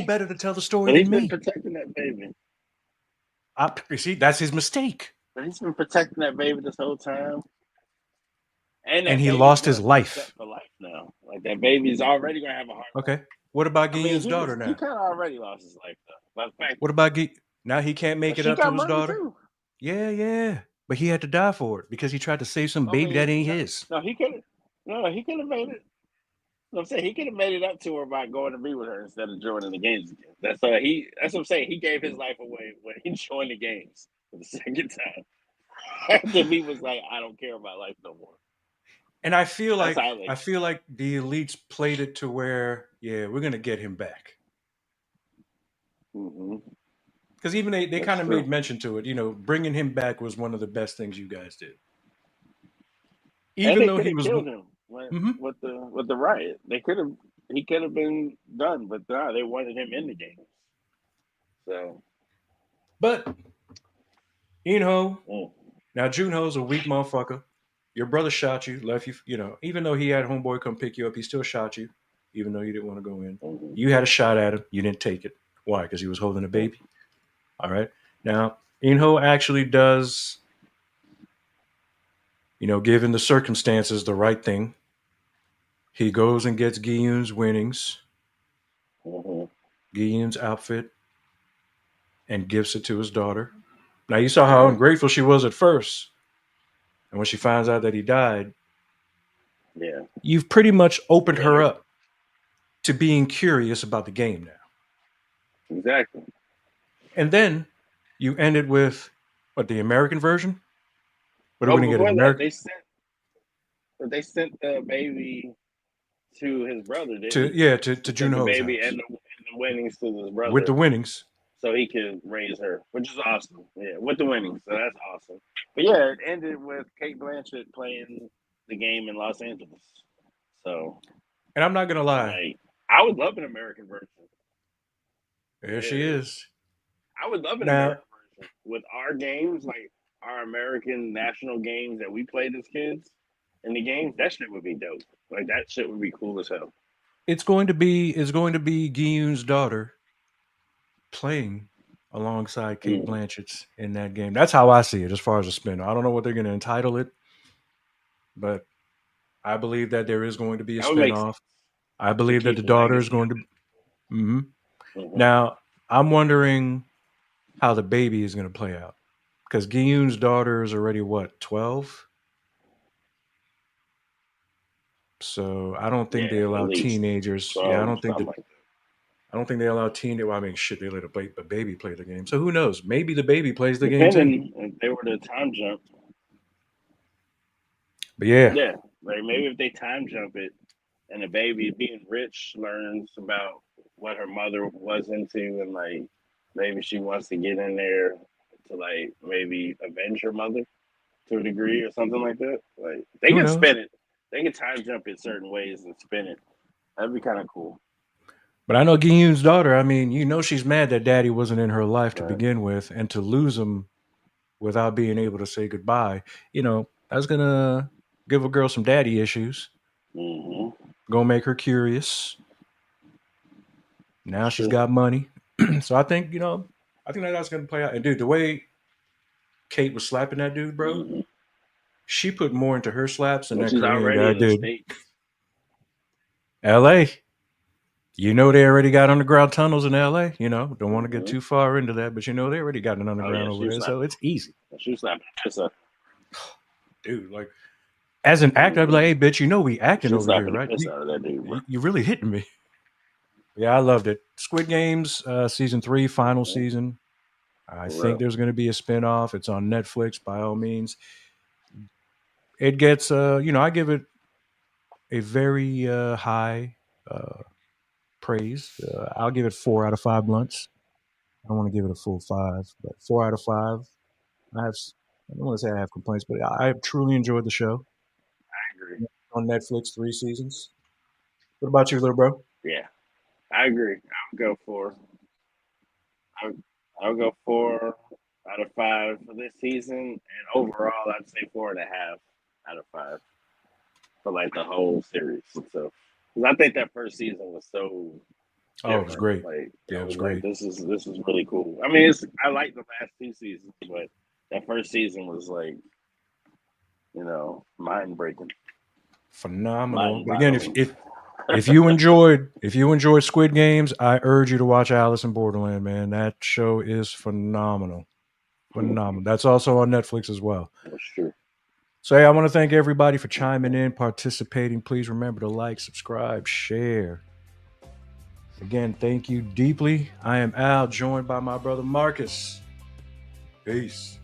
better to tell the story But he's than been me? protecting that baby. You see, that's his mistake, But he's been protecting that baby this whole time. And and that he baby's lost gonna his stay set life. for life now. Like that baby's already gonna have a heart. Okay, what about I mean, Giyun's daughter he now? kind of already lost his life though. But the fact, What about now? He can't make but it she up to got his money daughter. too. Yeah, yeah, but he had to die for it because he tried to save some I baby that mean, ain't no, his. no, he could have. No, he could have made it. I'm saying he could have made it up to her by going to be with her instead of joining the games again. That's he. That's what I'm saying. He gave his life away when he joined the games for the second time. After he was like, I don't care about life no more. And I feel That's like how I they. feel like the elites played it to where, yeah, we're gonna get him back. Mm-hmm. Because even they That's kind of made true. mention to it. Bringing him back was one of the best things you guys did. And Even they though could he have was, killed him when, Mhm. with the riot. They could have. He could have been done, but no, they wanted him in the games. So, But Inho, mm, now Junho's a weak motherfucker. Your brother shot you, left you. Even though he had homeboy come pick you up, he still shot you, even though you didn't want to go in. mm-hmm, You had a shot at him, you didn't take it. Why? Because he was holding a mm, baby. All right. Now Inho actually does, given the circumstances, the right thing. He goes and gets Giyun's winnings, mm-hmm. Giyun's outfit, and gives it to his daughter. Now you saw how Right. ungrateful she was at first, and when she finds out that he died, Yeah. you've pretty much opened Made her her up to being curious about the game now. exactly. And then you ended with what, the American version? What are Oh, we gonna get, an before that, American they sent the baby to his brother, didn't to he? yeah to They sent the Junho's baby house and the winnings to his with the brother winnings. so he could raise her, which is awesome. Yeah, with the winnings, so that's awesome. But yeah, it ended with Kate Blanchett playing the game in Los Angeles. So And I'm not gonna lie, like, I would love an American version. there she Yeah, is. I would love an Now, American version with our games, like our American national games that we played as kids. In the games, that shit would be dope. Like that shit would be cool as hell. it's going to be Giyun's daughter playing alongside Kate Mm. Blanchett's in that game. That's how I see it as far as a spin. I don't know what they're going to entitle it, but I believe that there is going to be a That would make spinoff. sense I to believe that keep the the daughter is legacy. going to. Mm-hmm. Mm-hmm. Now, I'm wondering how the baby is going to play out because Giyun's daughter is already what 12. So I don't think they Yeah, at allow least teenagers. Yeah, 12, something like that. I don't think they allow teen. Well, I mean, shit, they let a baby play the game. So who knows? Maybe the baby plays the game too. Depending if they were to time jump, But yeah, yeah, like maybe if they time jump it and the baby being rich learns about what her mother was into and like maybe she wants to get in there to like maybe avenge her mother to a degree or something like that. Like they who can knows? spin it. They can time jump it certain ways and spin it. That'd be kind of cool. But I know Giyun's daughter. I mean, she's mad that daddy wasn't in her life to Right. begin with, and to lose him without being able to say goodbye. That's gonna give a girl some daddy issues. Mm-hmm. Gonna make her curious. Now That's she's true. got money, so I think that's gonna play out. And dude, the way Kate was slapping that dude, bro, Mm-hmm. she put more into her slaps than Which that is Korean already guy in the did. States. L.A. They already got underground tunnels in L.A. Don't want to get Mm-hmm. too far into that, but they already got an Oh yeah, underground over there, so it's easy, she slapped the piss out. dude. Like as an actor, I'd be like, Mm-hmm. "Hey, bitch, we acting She over here, slapping the right? piss out of that dude, bro. You really hitting me." Yeah, I loved it. Squid Games, season 3, final Mm-hmm. season. I For think real. there's going to be a spinoff. It's on Netflix, by all means. It gets, I give it a very high uh, praise. I'll give it 4 out of 5 blunts. I don't want to give it a full 5, but 4 out of 5. I have, I don't want to say I have complaints, but I truly enjoyed the show I agree. on Netflix, 3 seasons. What about you, little bro? Yeah, I agree. I would go for. I would, I would go 4 out of 5 for this season, and overall, I'd say 4.5 out of 5 for like the whole series. So, 'cause I think that first season was so Oh, it was different. great. Like Yeah, I it was was like, great. this is really cool. I mean, I like the last 2 seasons, but that first season was like mind breaking, Phenomenal. mind But again, boggling. if you enjoyed Squid Games, I urge you to watch Alice in Borderland, man. That show is phenomenal. Phenomenal. That's also on Netflix as well. That's true. So hey, I want to thank everybody for chiming in, participating. Please remember to like, subscribe, share. Again, thank you deeply. I am Al, joined by my brother Marcus. Peace.